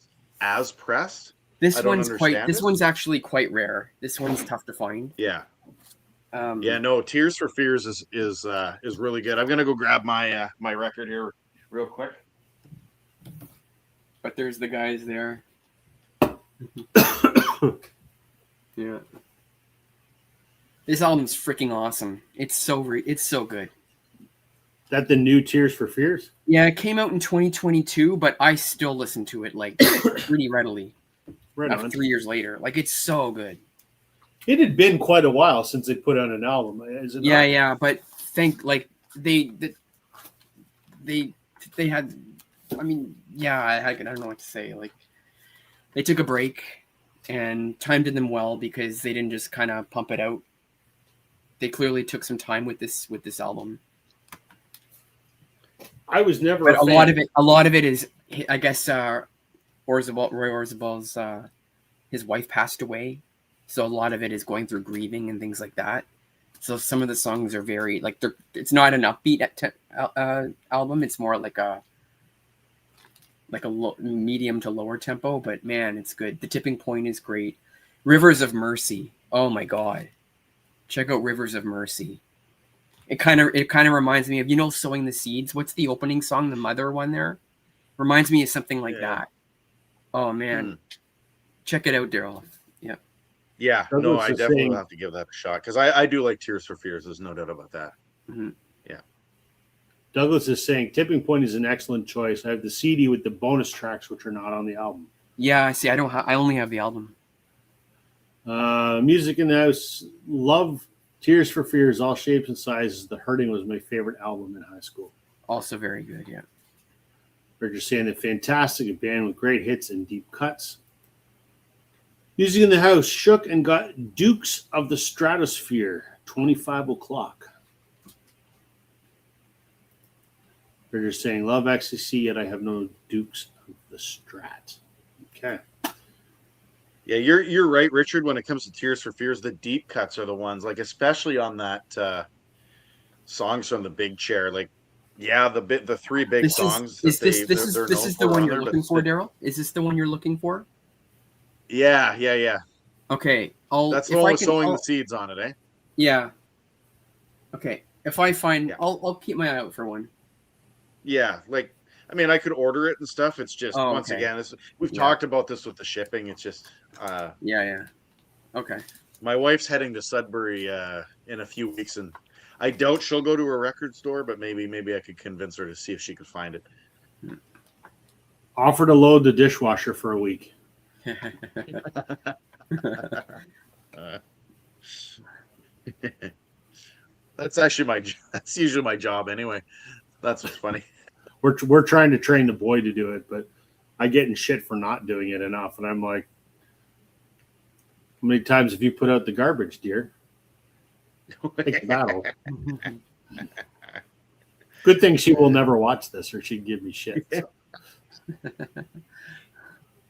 pressed. This I don't one's understand this it. one's actually quite rare. This one's tough to find. Yeah. Um, Yeah, no, Tears for Fears is really good. I'm gonna go grab my my record here real quick. but there's the guys there. Yeah. This album's freaking awesome. It's so good. That the new Tears for Fears? Yeah, it came out in 2022, but I still listen to it like pretty readily. Right on. 3 years later, like it's so good. It had been quite a while since they put out an album. Is it Yeah, not? yeah, but like they had. I mean, yeah, I don't know what to say. Like they took a break and timed them well because they didn't just kind of pump it out. They clearly took some time with this album. I was never But a fan. a lot of it is, I guess, Roy Orzabal's his wife passed away, so a lot of it is going through grieving and things like that. So some of the songs are very like it's not an upbeat album. It's more like a medium to lower tempo. But man, it's good. The Tipping Point is great. Rivers of Mercy. Oh my God, check out Rivers of Mercy. It kind of reminds me of Sowing the Seeds. What's the opening song, the Mother one there? Reminds me of something like that. Oh man, check it out, Daryl. Yeah. Yeah, no, I definitely will have to give that a shot because I do like Tears for Fears. There's no doubt about that. Mm-hmm. Yeah. Douglas is saying Tipping Point is an excellent choice. I have the CD with the bonus tracks, which are not on the album. Yeah, see, I only have the album. Music in the House. Love Tears for Fears, all shapes and sizes. The Hurting was my favorite album in high school. Also very good, yeah. Roger saying a fantastic band with great hits and deep cuts. Music in the House. Shook and got Dukes of the Stratosphere. 25 o'clock. Roger saying love ecstasy, yet I have no Dukes of the Strat. Okay. Yeah, you're right, Richard. When it comes to Tears for Fears, the deep cuts are the ones, like especially on that songs from the Big Chair. Like, yeah, the three big songs. This is the one you're looking for, Daryl? Is this the one you're looking for? Yeah. Okay, that's the one with Sowing the Seeds on it, eh? Yeah. Okay, if I find, I'll keep my eye out for one. Yeah, like. I mean, I could order it and stuff. It's just once again, we've talked about this with the shipping. It's just yeah. Okay. My wife's heading to Sudbury in a few weeks, and I doubt she'll go to a record store, but maybe I could convince her to see if she could find it. Offer to load the dishwasher for a week. That's usually my job anyway. That's what's funny. We're trying to train the boy to do it, but I get in shit for not doing it enough. And I'm like, how many times have you put out the garbage, dear? Take the battle. Good thing she will never watch this or she'd give me shit. So.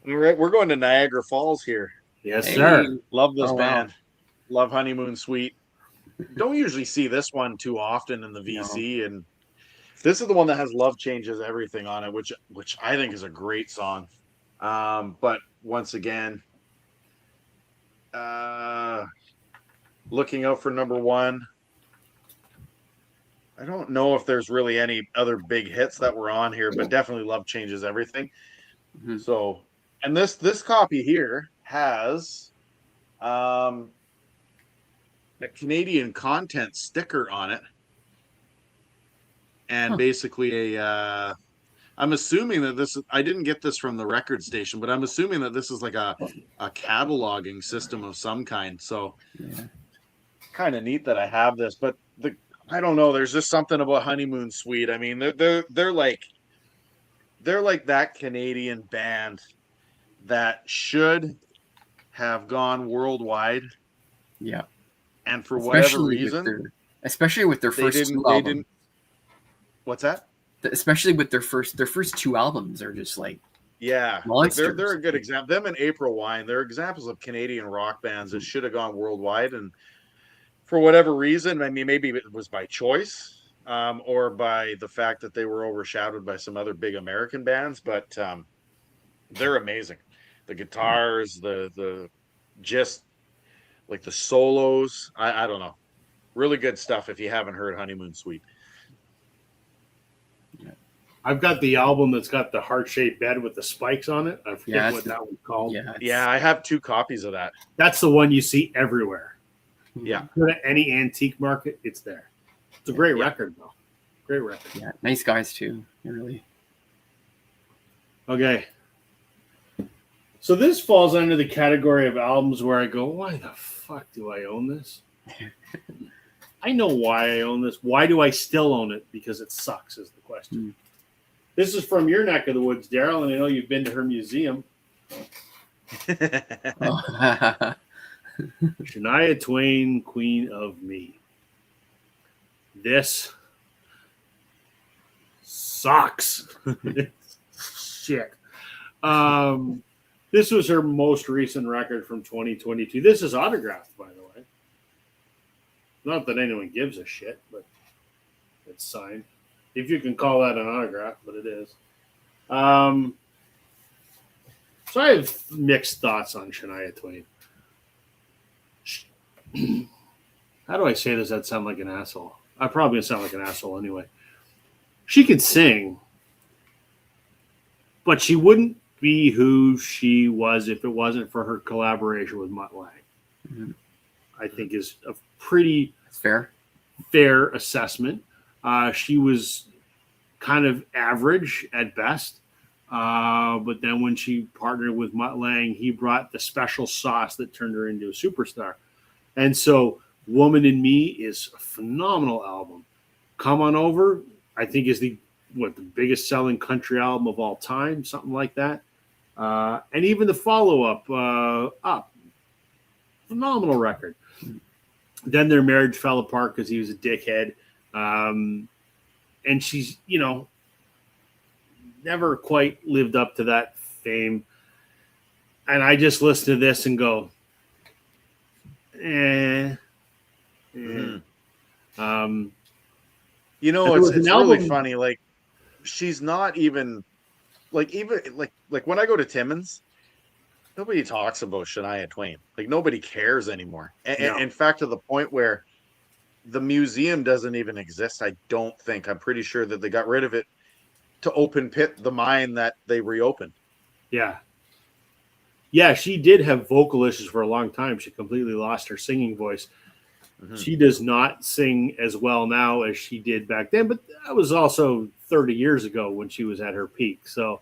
All right, we're going to Niagara Falls here. Yes, sir. Love this band. Wow. Love Honeymoon Suite. Don't usually see this one too often in the VC, and this is the one that has Love Changes Everything on it, which I think is a great song. But once again, looking out for number one. I don't know if there's really any other big hits that were on here, but definitely Love Changes Everything. Mm-hmm. So, and this copy here has a Canadian content sticker on it. And basically a I'm assuming that this. I didn't get this from the record station, but I'm assuming that this is like a cataloging system of some kind. So Yeah. kind of neat that I have this, but I don't know. There's just something about Honeymoon Suite. I mean, they're like that Canadian band that should have gone worldwide, Yeah. and for whatever Especially reason, especially with their they first didn't. two They albums. didn't. What's that? Especially with their first two albums are just like Yeah, like monsters. they're a good example. Them and April Wine, they're examples of Canadian rock bands that should have gone worldwide, and for whatever reason, I mean, maybe it was by choice, or by the fact that they were overshadowed by some other big American bands, but they're amazing. The guitars, the just like the solos. I don't know, really good stuff. If you haven't heard Honeymoon Suite. I've got the album that's got the heart-shaped bed with the spikes on it. I forget Yeah, what that one's called. Yeah, I have 2 copies of that. That's the one you see everywhere. Yeah. Go to any antique market, it's there. It's a great record, though. Great record. Yeah, nice guys too. They're really. Okay. So this falls under the category of albums where I go, why the fuck do I own this? I know why I own this. Why do I still own it? Because it sucks is the question. This is from your neck of the woods, Daryl, and I know you've been to her museum. Shania Twain, Queen of Me. This sucks. Shit. This was her most recent record from 2022. This is autographed, by the way. Not that anyone gives a shit, but it's signed. If you can call that an autograph, but it is. So I have mixed thoughts on Shania Twain. How do I say this? That sound like an asshole. I probably sound like an asshole anyway. She could sing, but she wouldn't be who she was if it wasn't for her collaboration with Mutt Lange. Mm-hmm. I think is a pretty fair assessment. She was kind of average at best. But then when she partnered with Mutt Lange, he brought the special sauce that turned her into a superstar. And so Woman in Me is a phenomenal album. Come On Over, I think, is the biggest selling country album of all time, something like that. And even the follow-up, Up, phenomenal record. Then their marriage fell apart because he was a dickhead. And she's, never quite lived up to that fame. And I just listen to this and go, Mm-hmm. It's really funny. Like, she's not even like when I go to Timmins, nobody talks about Shania Twain. Like, nobody cares anymore. In fact, to the point where the museum doesn't even exist. I don't think. I'm pretty sure that they got rid of it to open pit the mine that they reopened. Yeah. Yeah, she did have vocal issues for a long time. She completely lost her singing voice. Mm-hmm. She does not sing as well now as she did back then, but that was also 30 years ago when she was at her peak. So,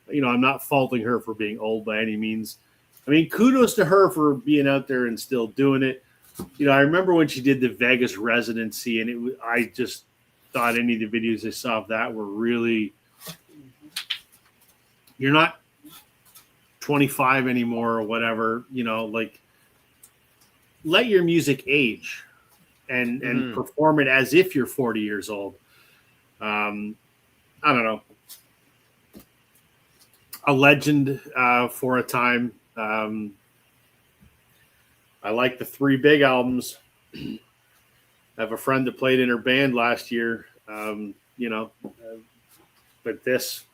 I'm not faulting her for being old by any means. I mean, kudos to her for being out there and still doing it. I remember when she did the Vegas residency, and I just thought any of the videos I saw of that were really, you're not 25 anymore or whatever, let your music age and perform it as if you're 40 years old. I don't know. A legend for a time. I like the 3 big albums. I have a friend that played in her band last year, but this,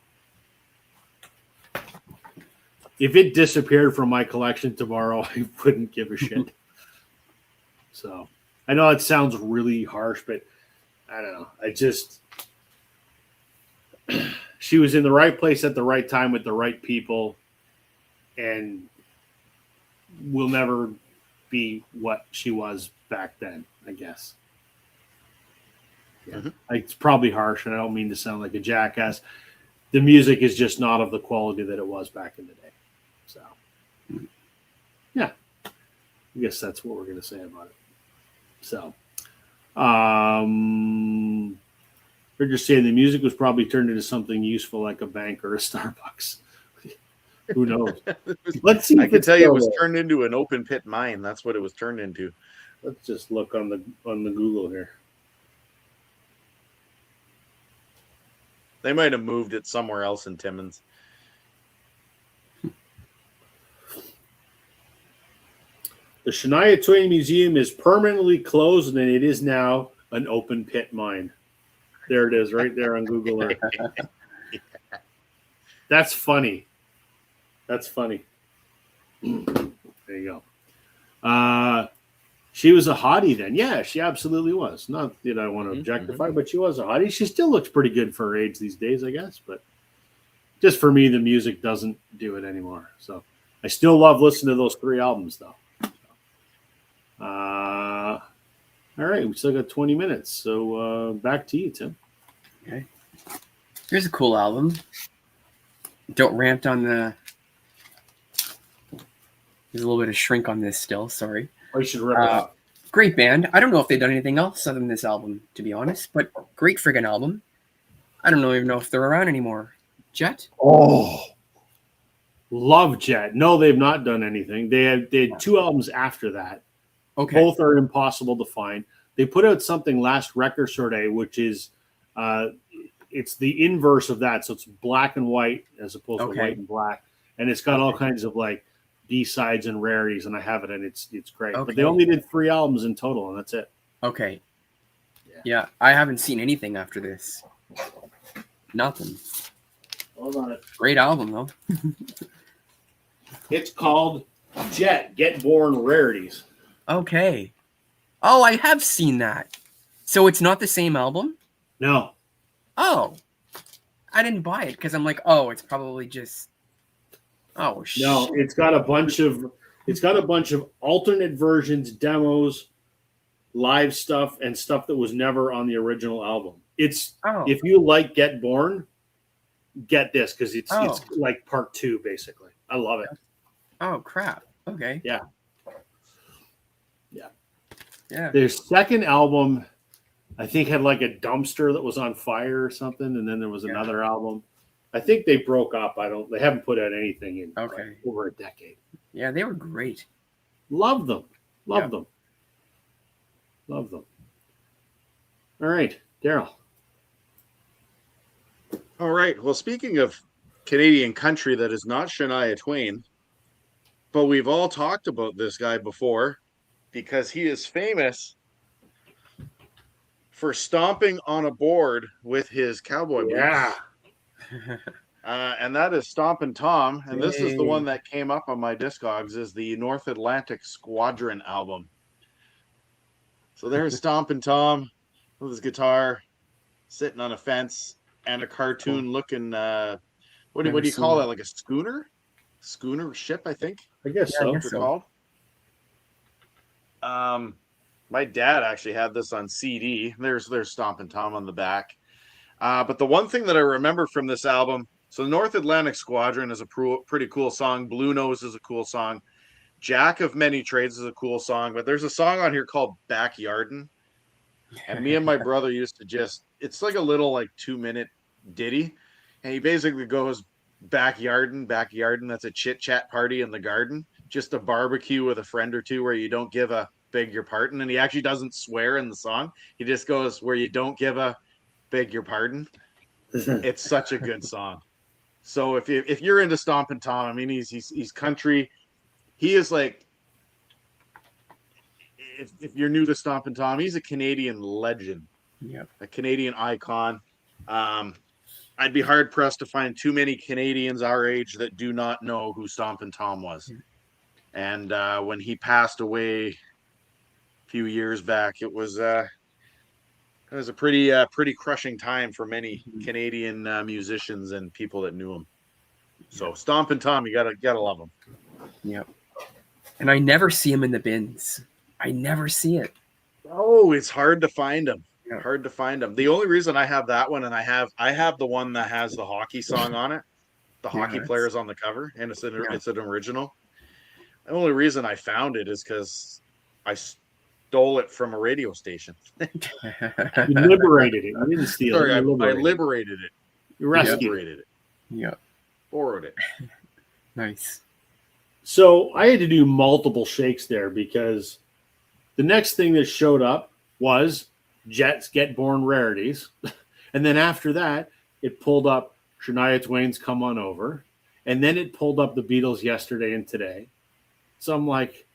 if it disappeared from my collection tomorrow, I wouldn't give a shit. So I know it sounds really harsh, but I don't know. She was in the right place at the right time with the right people, and will never be what she was back then, I guess. Yeah. Mm-hmm. It's probably harsh, and I don't mean to sound like a jackass. the music is just not of the quality that it was back in the day. So, yeah, I guess that's what we're going to say about it. So, they're just saying the music was probably turned into something useful like a bank or a Starbucks. Who knows? Let's see. I can tell you it was turned into an open pit mine. That's what it was turned into. Let's just look on the Google here. They might have moved it somewhere else in Timmins. The Shania Twain Museum is permanently closed, and it is now an open pit mine. There it is, right there on Google Earth. That's funny. That's funny. There you go. She was a hottie then. Yeah, she absolutely was. Not that I want to objectify, but she was a hottie. She still looks pretty good for her age these days, I guess. But just for me, the music doesn't do it anymore. So I still love listening to those 3 albums, though. All right, we still got 20 minutes. So back to you, Tim. Okay. Here's a cool album. Don't rant on the... There's a little bit of shrink on this still, sorry. I should rip it up. Great band. I don't know if they've done anything else other than this album, to be honest, but great friggin' album. I don't even know if they're around anymore. Jet? Oh, love Jet. No, they've not done anything. They had 2 albums after that. Okay. Both are impossible to find. They put out something last Record Store Day, which is it's the inverse of that. So it's black and white as opposed to white and black. And it's got all kinds of like B-sides and rarities, and I have it, and it's great. Okay. But they only did 3 albums in total, and that's it. Okay. Yeah, I haven't seen anything after this. Nothing. Hold on. Great album, though. It's called Jet, Get Born Rarities. Okay. Oh, I have seen that. So it's not the same album? No. Oh. I didn't buy it because I'm like, oh, it's probably just... Oh, shit. No, it's got a bunch of alternate versions, demos, live stuff, and stuff that was never on the original album. It's if you like Get Born, get this because it's like part 2 basically. I love it. Oh crap. Okay. Yeah. Their second album, I think, had like a dumpster that was on fire or something, and then there was another album. I think they broke up. They haven't put out anything in over a decade. Yeah, they were great. Love them. Love them. All right, Daryl. All right. Well, speaking of Canadian country that is not Shania Twain, but we've all talked about this guy before because he is famous for stomping on a board with his cowboy boots. Yeah. And that is Stompin' Tom. And this is the one that came up on my Discogs is the North Atlantic Squadron album. So there's Stompin' Tom with his guitar sitting on a fence and a cartoon looking, what do you call that? Like a schooner? Schooner ship, I think. I guess so. That's what they're called. My dad actually had this on CD. There's Stompin' Tom on the back. But the one thing that I remember from this album, so North Atlantic Squadron is a pretty cool song. Blue Nose is a cool song. Jack of Many Trades is a cool song. But there's a song on here called Backyardin'. And me and my brother used to it's like a little like 2-minute ditty. And he basically goes, backyardin'. That's a chit-chat party in the garden. Just a barbecue with a friend or two where you don't give a beg your pardon. And he actually doesn't swear in the song. He just goes where you don't give a beg your pardon. It's such a good song. So if you're into Stompin' Tom, I mean, he's country. He is like, if you're new to Stompin' Tom, he's a Canadian legend. Yep. A Canadian icon. I'd be hard pressed to find too many Canadians our age that do not know who Stompin' Tom was. And when he passed away a few years back, it was a pretty crushing time for many Canadian musicians and people that knew him. So Stompin' Tom, you gotta love him. Yep. And I never see him in the bins. I never see it. Oh, it's hard to find him. Hard to find them. The only reason I have that one, and I have the one that has the hockey song on it. The hockey players on the cover, and it's an original. The only reason I found it is because I stole it from a radio station. You liberated it. You didn't steal Sorry, it. I liberated it. You rescued liberated it. Yeah. Borrowed it. Nice. So I had to do multiple shakes there because the next thing that showed up was Jets Get Born Rarities. And then after that, it pulled up Shania Twain's Come On Over. And then it pulled up the Beatles Yesterday and Today. So I'm like,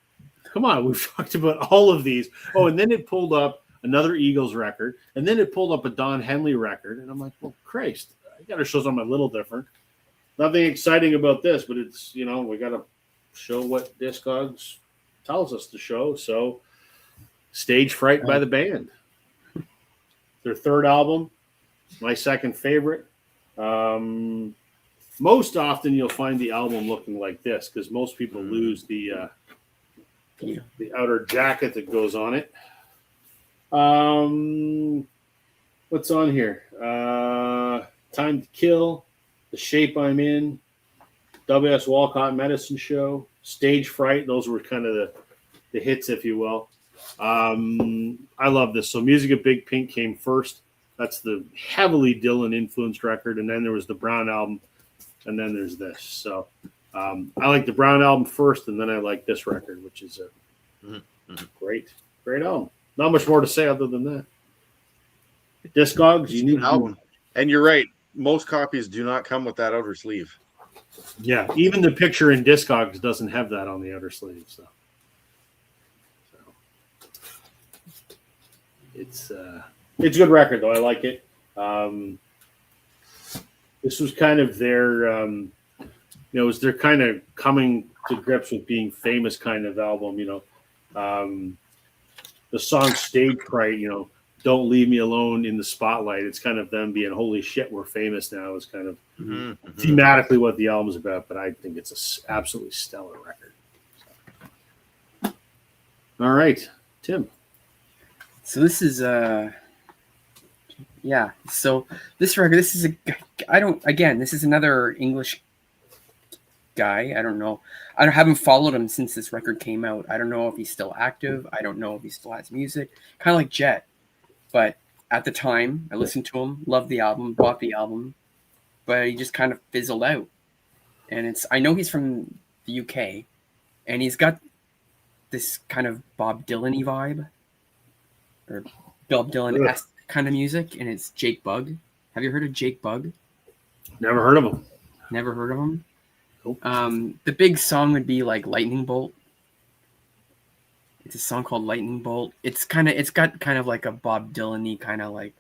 come on, we've talked about all of these. Oh, and then it pulled up another Eagles record. And then it pulled up a Don Henley record. And I'm like, well, Christ, I got to show something a little different. Nothing exciting about this, but it's, we got to show what Discogs tells us to show. So Stage Fright by the band. Their third album, my second favorite. Most often you'll find the album looking like this because most people lose the outer jacket that goes on it. What's on here? Time to Kill, The Shape I'm In, W.S. Walcott Medicine Show, Stage Fright. Those were kind of the hits, if you will. I love this. So Music of Big Pink came first. That's the heavily Dylan influenced record. And then there was the Brown album. And then there's this. So I like the Brown album first. And then I like this record, which is a great album. Not much more to say other than that. Discogs, you need an album. And you're right. Most copies do not come with that outer sleeve. Yeah. Even the picture in Discogs doesn't have that on the outer sleeve. So. It's a good record, though. I like it. This was kind of their, it was their kind of coming to grips with being famous kind of album. The song Stage Fright, Don't Leave Me Alone in the Spotlight. It's kind of them being, holy shit, we're famous now. Is kind of thematically what the album's about, but I think it's an absolutely stellar record. So. All right, Tim. So this is So this record, this is this is another English guy. I don't know. I haven't followed him since this record came out. I don't know if he's still active. I don't know if he still has music. Kind of like Jet. But at the time, I listened to him, loved the album, bought the album, but he just kind of fizzled out. And I know he's from the UK, and he's got this kind of Bob Dylan-y vibe. Or Bob Dylan-esque kind of music, and it's Jake Bugg. Have you heard of Jake Bugg? Never heard of him. Never heard of him? Nope. The big song would be like Lightning Bolt. It's a song called Lightning Bolt. It's got kind of like a Bob Dylan-y kind of like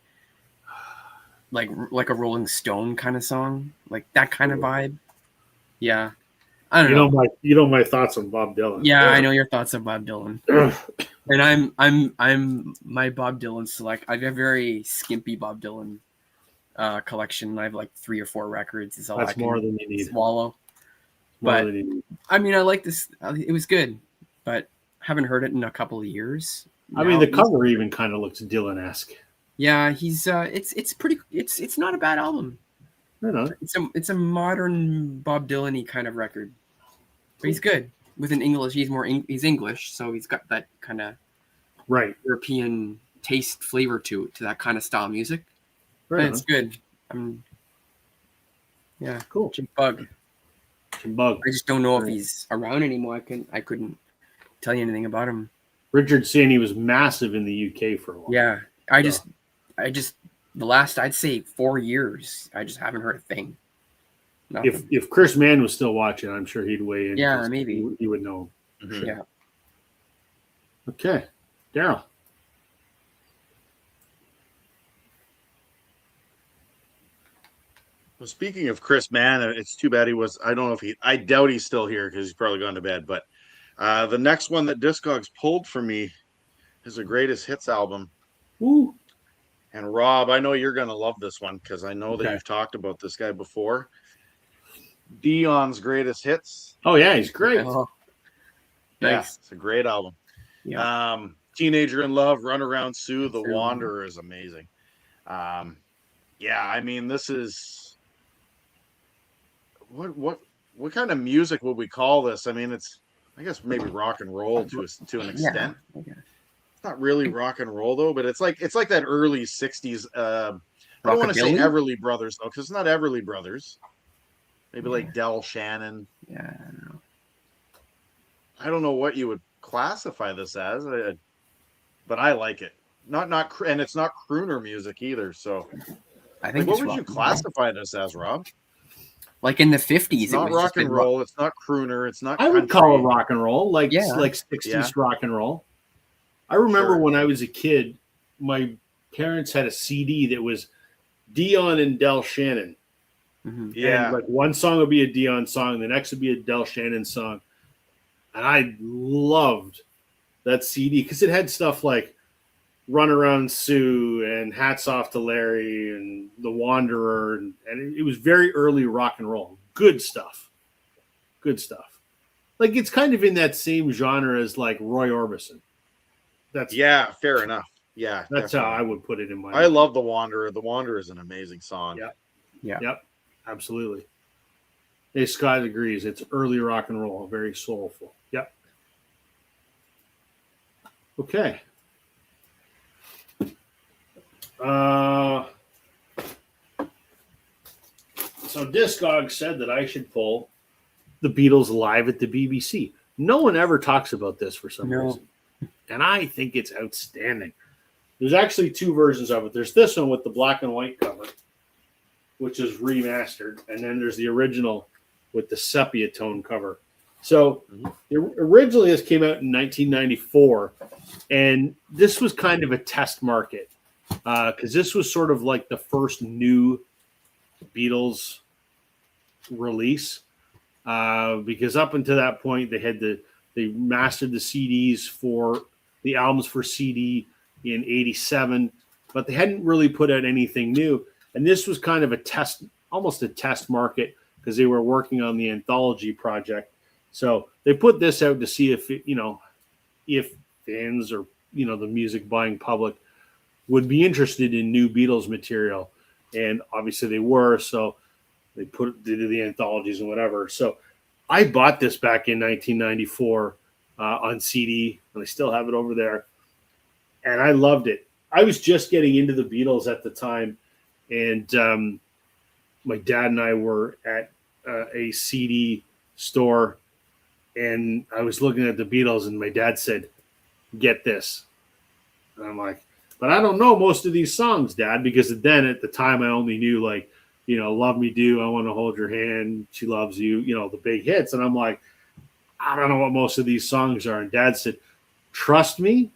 a Rolling Stone kind of song, like that kind of vibe. Yeah. I don't know. You know my thoughts on Bob Dylan. Yeah, I know your thoughts on Bob Dylan. And I'm my Bob Dylan select. I have a very skimpy Bob Dylan collection. I have like 3 or 4 records. Is all That's I can more than you need. Swallow. But I mean, I like this. It was good, but haven't heard it in a couple of years. I mean, the cover even kind of looks Dylan-esque. Yeah, he's it's pretty. It's not a bad album. No. It's a modern Bob Dylan-y kind of record, but he's good with an English. He's English, so he's got that kind of European taste flavor to that kind of style music. Right, it's good. Yeah, cool. Jim Bugg. I just don't know if he's around anymore. I couldn't tell you anything about him. Richard's saying he was massive in the UK for a while. Yeah, I just the last, I'd say 4 years, I just haven't heard a thing. Nothing. If Chris Mann was still watching, I'm sure he'd weigh in. Yeah, maybe he would know. Mm-hmm. Yeah. Okay, Daryl. Well, speaking of Chris Mann, it's too bad he was. I don't know if I doubt he's still here because he's probably gone to bed. But the next one that Discogs pulled for me is a greatest hits album. Ooh. And Rob, I know you're going to love this one because I know that you've talked about this guy before. Dion's greatest hits. Oh yeah, he's great. Oh, yeah, nice. it's a great album. Yeah. Teenager in Love, Run Around Sue, The Sue. Wanderer is amazing. Yeah, I mean, this is what kind of music would we call this? I mean, it's I guess maybe rock and roll to an extent. Yeah. It's not really rock and roll though, but it's like that early '60s. I don't want to say Rockabilly? Everly Brothers though, because it's not Everly Brothers. Maybe like Del Shannon. Yeah, I don't know. I don't know what you would classify this as, but I like it. And it's not crooner music either. So, I think what it's would you rock and roll. classify this as, Rob? Like in the 50s, It's not rock and roll. It's not crooner. It's not. I would call it rock and roll, like Yeah. 60s rock and roll. I remember Sure. when I was a kid, my parents had a CD that was Dion and Del Shannon. Mhm. Yeah, And like one song would be a Dion song, the next would be a Del Shannon song. And I loved that CD because it had stuff like Run Around Sue and Hats Off to Larry and The Wanderer. And it was very early rock and roll. Good stuff. Good stuff. Like it's kind of in that same genre as like Roy Orbison. yeah, fair enough. Yeah, That's definitely. how I would put it in my I love The Wanderer. The Wanderer is an amazing song. Yeah. Yeah. Yep, absolutely. Hey, Scott agrees. It's early rock and roll, very soulful. Yep. Okay. So Discogs said that I should pull the Beatles live at the BBC. No one ever talks about this for some No. reason. And I think it's outstanding. There's actually two versions of it. There's this one with the black and white cover, which is remastered. And then there's the original with the sepia tone cover. So originally this came out in 1994. And this was kind of a test market because this was sort of like the first new Beatles release. Because up until that point, they mastered the CDs for the albums for CD in 87, but they hadn't really put out anything new. And this was kind of almost a test market because they were working on the anthology project. So they put this out to see if fans or, the music buying public would be interested in new Beatles material. And obviously they were. So they did the anthologies and whatever. So I bought this back in 1994 on CD, and I still have it over there. And I loved it. I was just getting into the Beatles at the time, and my dad and I were at a CD store, and I was looking at the Beatles, and my dad said, "Get this." And I'm like, "But I don't know most of these songs, Dad," because then at the time I only knew like, Love Me Do, I Want to Hold Your Hand, She Loves You, the big hits. And I'm like, I don't know what most of these songs are. And Dad said, trust me,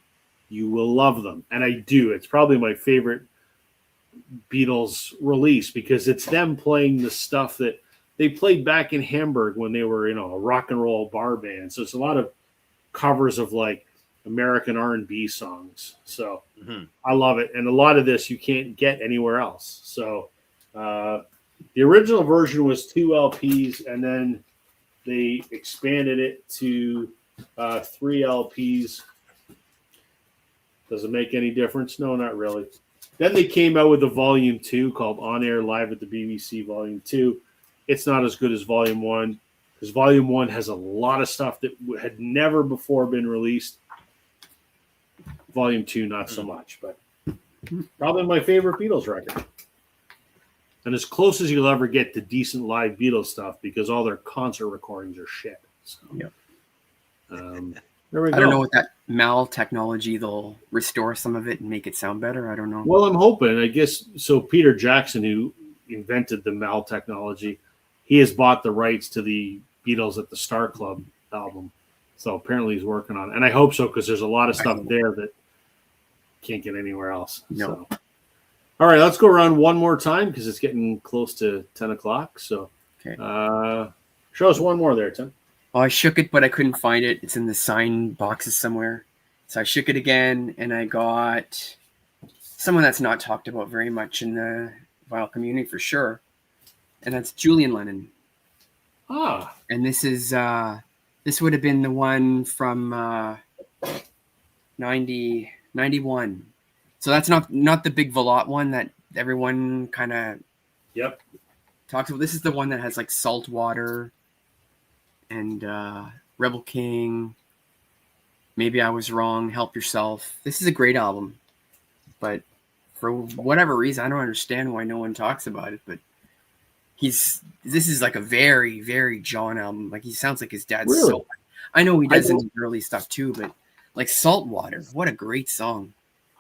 you will love them. And I do. It's probably my favorite Beatles release because it's them playing the stuff that they played back in Hamburg when they were, a rock and roll bar band. So it's a lot of covers of like American R&B songs. So I love it. And a lot of this you can't get anywhere else. So the original version was 2 LPs, and then they expanded it to 3 LPs. Does it make any difference? No, not really. Then they came out with a Volume 2 called On Air Live at the BBC Volume 2. It's not as good as Volume 1 because Volume 1 has a lot of stuff that had never before been released. Volume 2, not so much, but probably my favorite Beatles record. And as close as you'll ever get to decent live Beatles stuff because all their concert recordings are shit. So, yeah. There we go. I don't know what that Mal technology, they'll restore some of it and make it sound better. I don't know. Well, I'm hoping. I guess so. Peter Jackson, who invented the Mal technology, he has bought the rights to the Beatles at the Star Club album. So apparently he's working on it. And I hope so because there's a lot of stuff there that can't get anywhere else. No. So. All right, let's go around one more time because it's getting close to 10 o'clock. So Okay. Show us one more there, Tim. Oh, I shook it, but I couldn't find it. It's in the sign boxes somewhere. So I shook it again, and I got someone that's not talked about very much in the vinyl community for sure. And that's Julian Lennon. Ah. And this is this would have been the one from 91. So that's not the big Velout one that everyone kind of Yep. talks about. This is the one that has like Saltwater and Rebel King. Maybe I Was Wrong. Help Yourself. This is a great album, but for whatever reason, I don't understand why no one talks about it. But this is like a very, very John album. Like he sounds like his dad's Really? so. I know he does I in early stuff too, but like Saltwater, what a great song.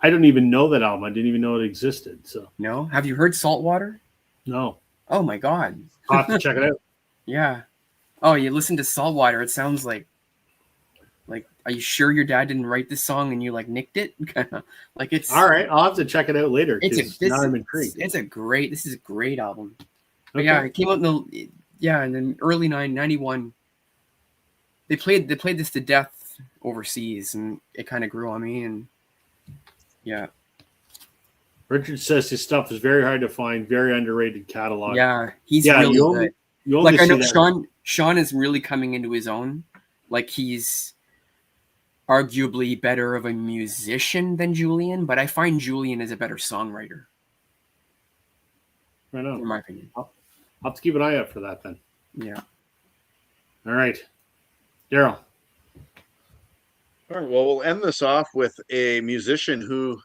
I don't even know that album. I didn't even know it existed. So No, have you heard Saltwater? no, Oh my God. I'll have to check it out. Yeah. Oh, you listen to Saltwater. It sounds like, are you sure your dad didn't write this song and you like nicked it? Like it's All right, I'll have to check it out later. Now I'm intrigued. This is a great album. But Okay. yeah, it came out in then early 91. They played this to death overseas, and it kind of grew on me. And yeah, Richard says his stuff is very hard to find, very underrated catalog. yeah, he's Yeah, really you only- good. You only Like I know see that- Sean is really coming into his own. Like he's arguably better of a musician than Julian, but I find Julian is a better songwriter, Right on. in my opinion. I'll have to keep an eye out for that then. Yeah. All right, Daryl. All right, well, we'll end this off with a musician who,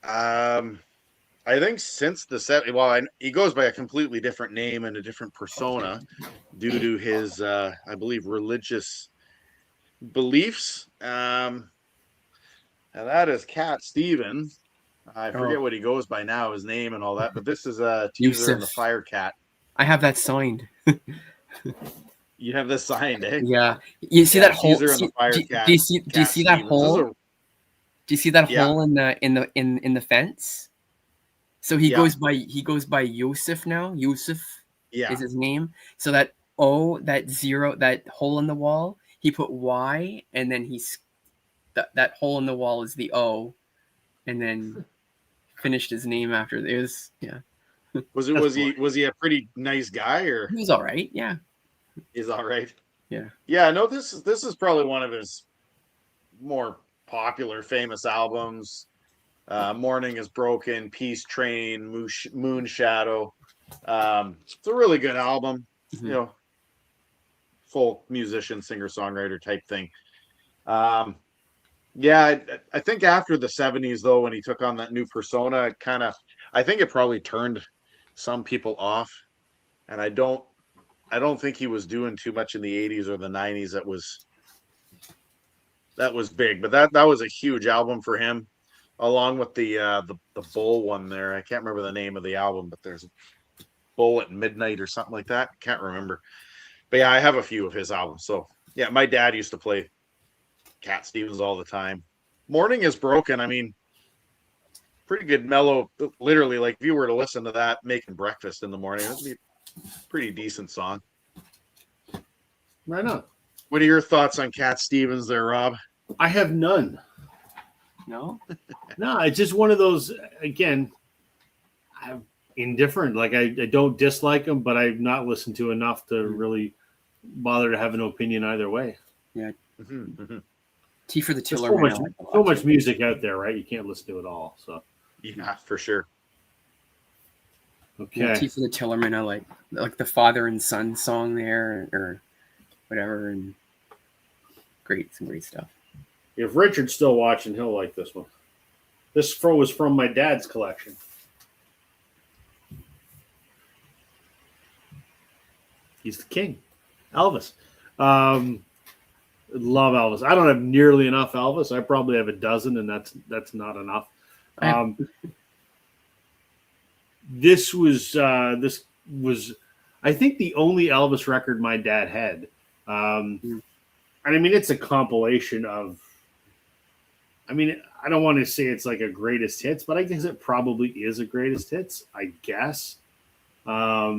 I think since the set, he goes by a completely different name and a different persona due to his, I believe, religious beliefs. And that is Cat Stevens. I forget what he goes by now, his name and all that, but this is Teaser and the Yusuf. Fire Cat. I have that signed. You have this signed, eh? Yeah. You see that hole? Teaser and the Fire Do Cat. you see Cat that Stevens. hole? Do you see that Yeah. hole in the fence? So he goes by Yusuf now. Yusuf Yeah. is his name. So that that zero, that hole in the wall, he put Y, and then that hole in the wall is the O, and then finished his name after this. Yeah, Was he a pretty nice guy, or he was all right. Yeah, he's all right? yeah. Yeah, no, this is probably one of his more popular, famous albums. Morning is Broken, Peace Train, Moon Shadow. It's a really good album. Mhm. You know, folk musician, singer songwriter type thing. Yeah, I think after the 70s though, when he took on that new persona, I think it probably turned some people off, and I don't think he was doing too much in the 80s or the 90s that was big, but that was a huge album for him, along with the Bull one there. I can't remember the name of the album, but there's Bull at Midnight or something like that. Can't remember. But yeah, I have a few of his albums. So yeah, my dad used to play Cat Stevens all the time. Morning is Broken. I mean, pretty good mellow. Literally, like if you were to listen to that making breakfast in the morning, it'd be a pretty decent song. Right on. What are your thoughts on Cat Stevens there, Rob? I have none. No, No, it's just one of those. Again, I'm indifferent. Like I don't dislike him, but I've not listened to enough to really bother to have an opinion either way. T for the There's Tiller. so much music out there, right? You can't listen to it all. So Yeah, for sure. okay. Yeah, T for the Tillerman. I like the father and son song there, or whatever, and some great stuff. If Richard's still watching, he'll like this one. This was from my dad's collection. He's the king. Elvis. Love Elvis. I don't have nearly enough Elvis. I probably have a dozen, and that's not enough. This was I think the only Elvis record my dad had. And I mean, it's a compilation of, I mean, I don't want to say it's like a greatest hits, but I guess it probably is a greatest hits, I guess. Not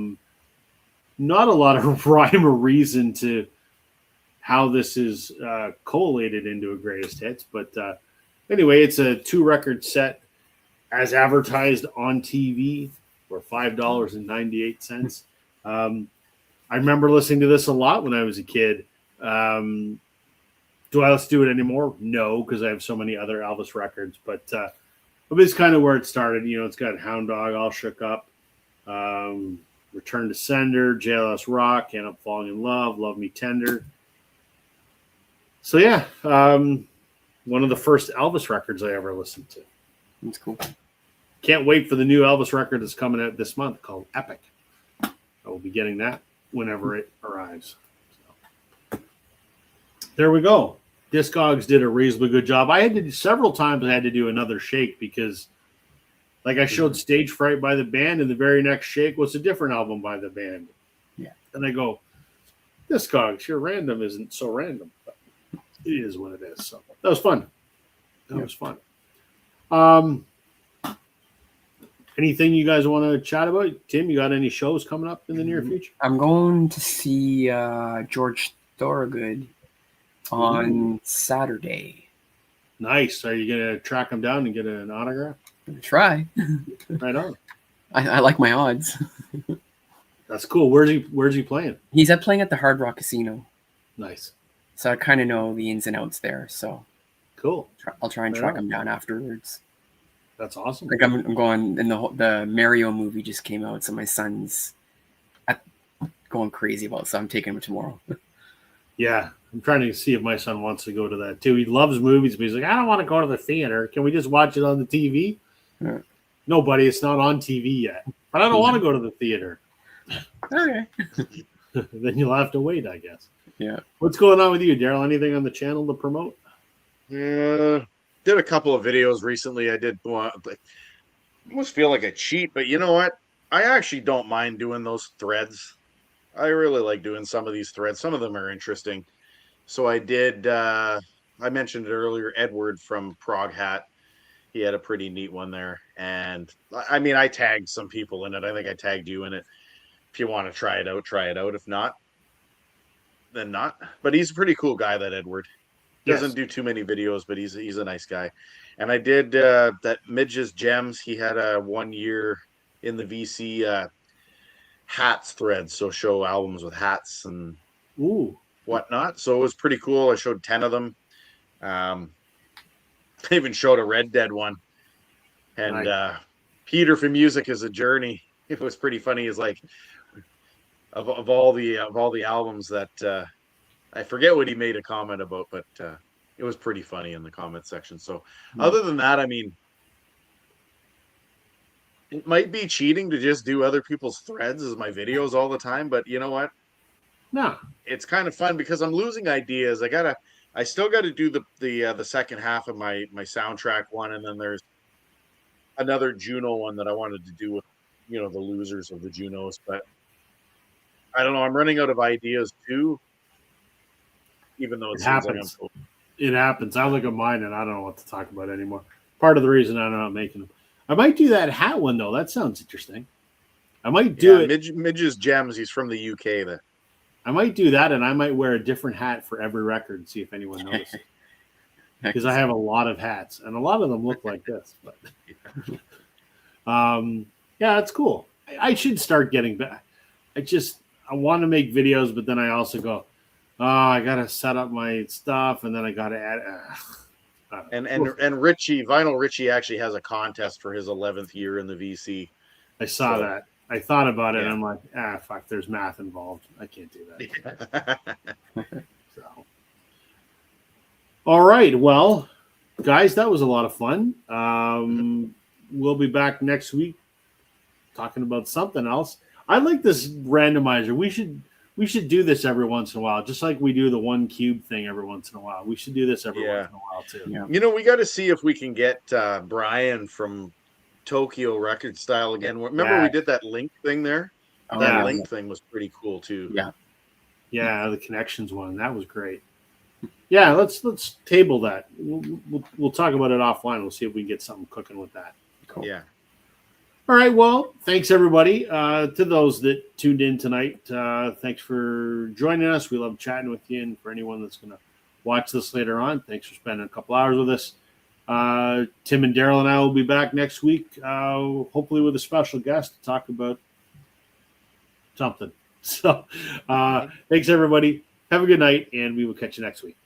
a lot of rhyme or reason to how this is collated into a greatest hits. But anyway, it's a 2-record set as advertised on TV for $5.98. I remember listening to this a lot when I was a kid. Do I listen to it anymore? No, because I have so many other Elvis records. But it's kind of where it started. It's got Hound Dog, All Shook Up, Return to Sender, JLS Rock, Can't Help Falling in Love, Love Me Tender. So yeah, one of the first Elvis records I ever listened to. That's cool. Can't wait for the new Elvis record that's coming out this month called Epic. I will be getting that whenever it arrives. So, there we go. Discogs did a reasonably good job. Several times I had to do another shake because like I showed Stage Fright by the band, and the very next shake was a different album by the band. Yeah. And I go, Discogs, your random isn't so random. But it is what it is. So that was fun. That was fun. Anything you guys want to chat about? Tim, you got any shows coming up in the near future? I'm going to see George Thorogood on Saturday. Nice. Are you going to track him down and get an autograph? I'm gonna try. Right on. I like my odds. That's cool. Where's he playing? He's playing at the Hard Rock Casino. Nice. So I kind of know the ins and outs there. So cool. I'll try and track him down afterwards. That's awesome. Like I'm going, and the Mario movie just came out, so my son's going crazy about it, so I'm taking him tomorrow. Yeah, I'm trying to see if my son wants to go to that too. He loves movies, but he's like, I don't want to go to the theater. Can we just watch it on the TV? Yeah. No, buddy, it's not on TV yet. But I don't want to go to the theater. Okay. Then you'll have to wait, I guess. Yeah. What's going on with you, Daryl? Anything on the channel to promote? Did a couple of videos recently. I did I almost feel like a cheat, but you know what? I actually don't mind doing those threads. I really like doing some of these threads. Some of them are interesting. So I did, I mentioned it earlier, Edward from Prague Hat. He had a pretty neat one there. And I mean, I tagged some people in it. I think I tagged you in it. If you want to try it out, try it out. If not, then not. But he's a pretty cool guy, that Edward. Doesn't do too many videos, but he's a nice guy. And I did that Midge's Gems. He had a 1 year in the VC hats thread, so show albums with hats and whatnot. So it was pretty cool. I showed 10 of them. I even showed a Red Dead one. And Peter from Music is a Journey. It was pretty funny. It's like of all the albums that I forget what he made a comment about, but it was pretty funny in the comment section. So other than that, I mean, it might be cheating to just do other people's threads as my videos all the time, but you know what? No, it's kind of fun because I'm losing ideas. I still got to do the second half of my soundtrack one, and then there's another Juno one that I wanted to do with the losers of the Junos, but I don't know. I'm running out of ideas too. Even though it seems happens. like It happens. I look at mine and I don't know what to talk about anymore. Part of the reason I'm not making them. I might do that hat one though. That sounds interesting. I might do it. Midge's Gems. He's from the UK. I might do that, and I might wear a different hat for every record and see if anyone notices. Because I have a lot of hats, and a lot of them look like this. But yeah, that's cool. I should start getting back. I want to make videos, but then I also go, oh, I gotta set up my stuff, and then I gotta add. And Richie, Vinyl Richie, actually has a contest for his 11th year in the VC. I saw that. I thought about it, and I'm like, fuck. There's math involved. I can't do that. So, all right. Well, guys, that was a lot of fun. We'll be back next week talking about something else. I like this randomizer. We should do this every once in a while, just like we do the one cube thing every once in a while. We should do this every once in a while too. Yeah. We got to see if we can get Brian from Tokyo Record Style again. Remember we did that link thing there? That link thing was pretty cool too. Yeah. Yeah, the connections one. That was great. Yeah, let's table that. We'll talk about it offline. We'll see if we can get something cooking with that. Cool. Yeah. All right. Well, thanks everybody. To those that tuned in tonight, thanks for joining us. We love chatting with you, and for anyone that's going to watch this later on, thanks for spending a couple hours with us. Tim and Daryl and I will be back next week, hopefully with a special guest to talk about something. So, thanks everybody. Have a good night, and we will catch you next week.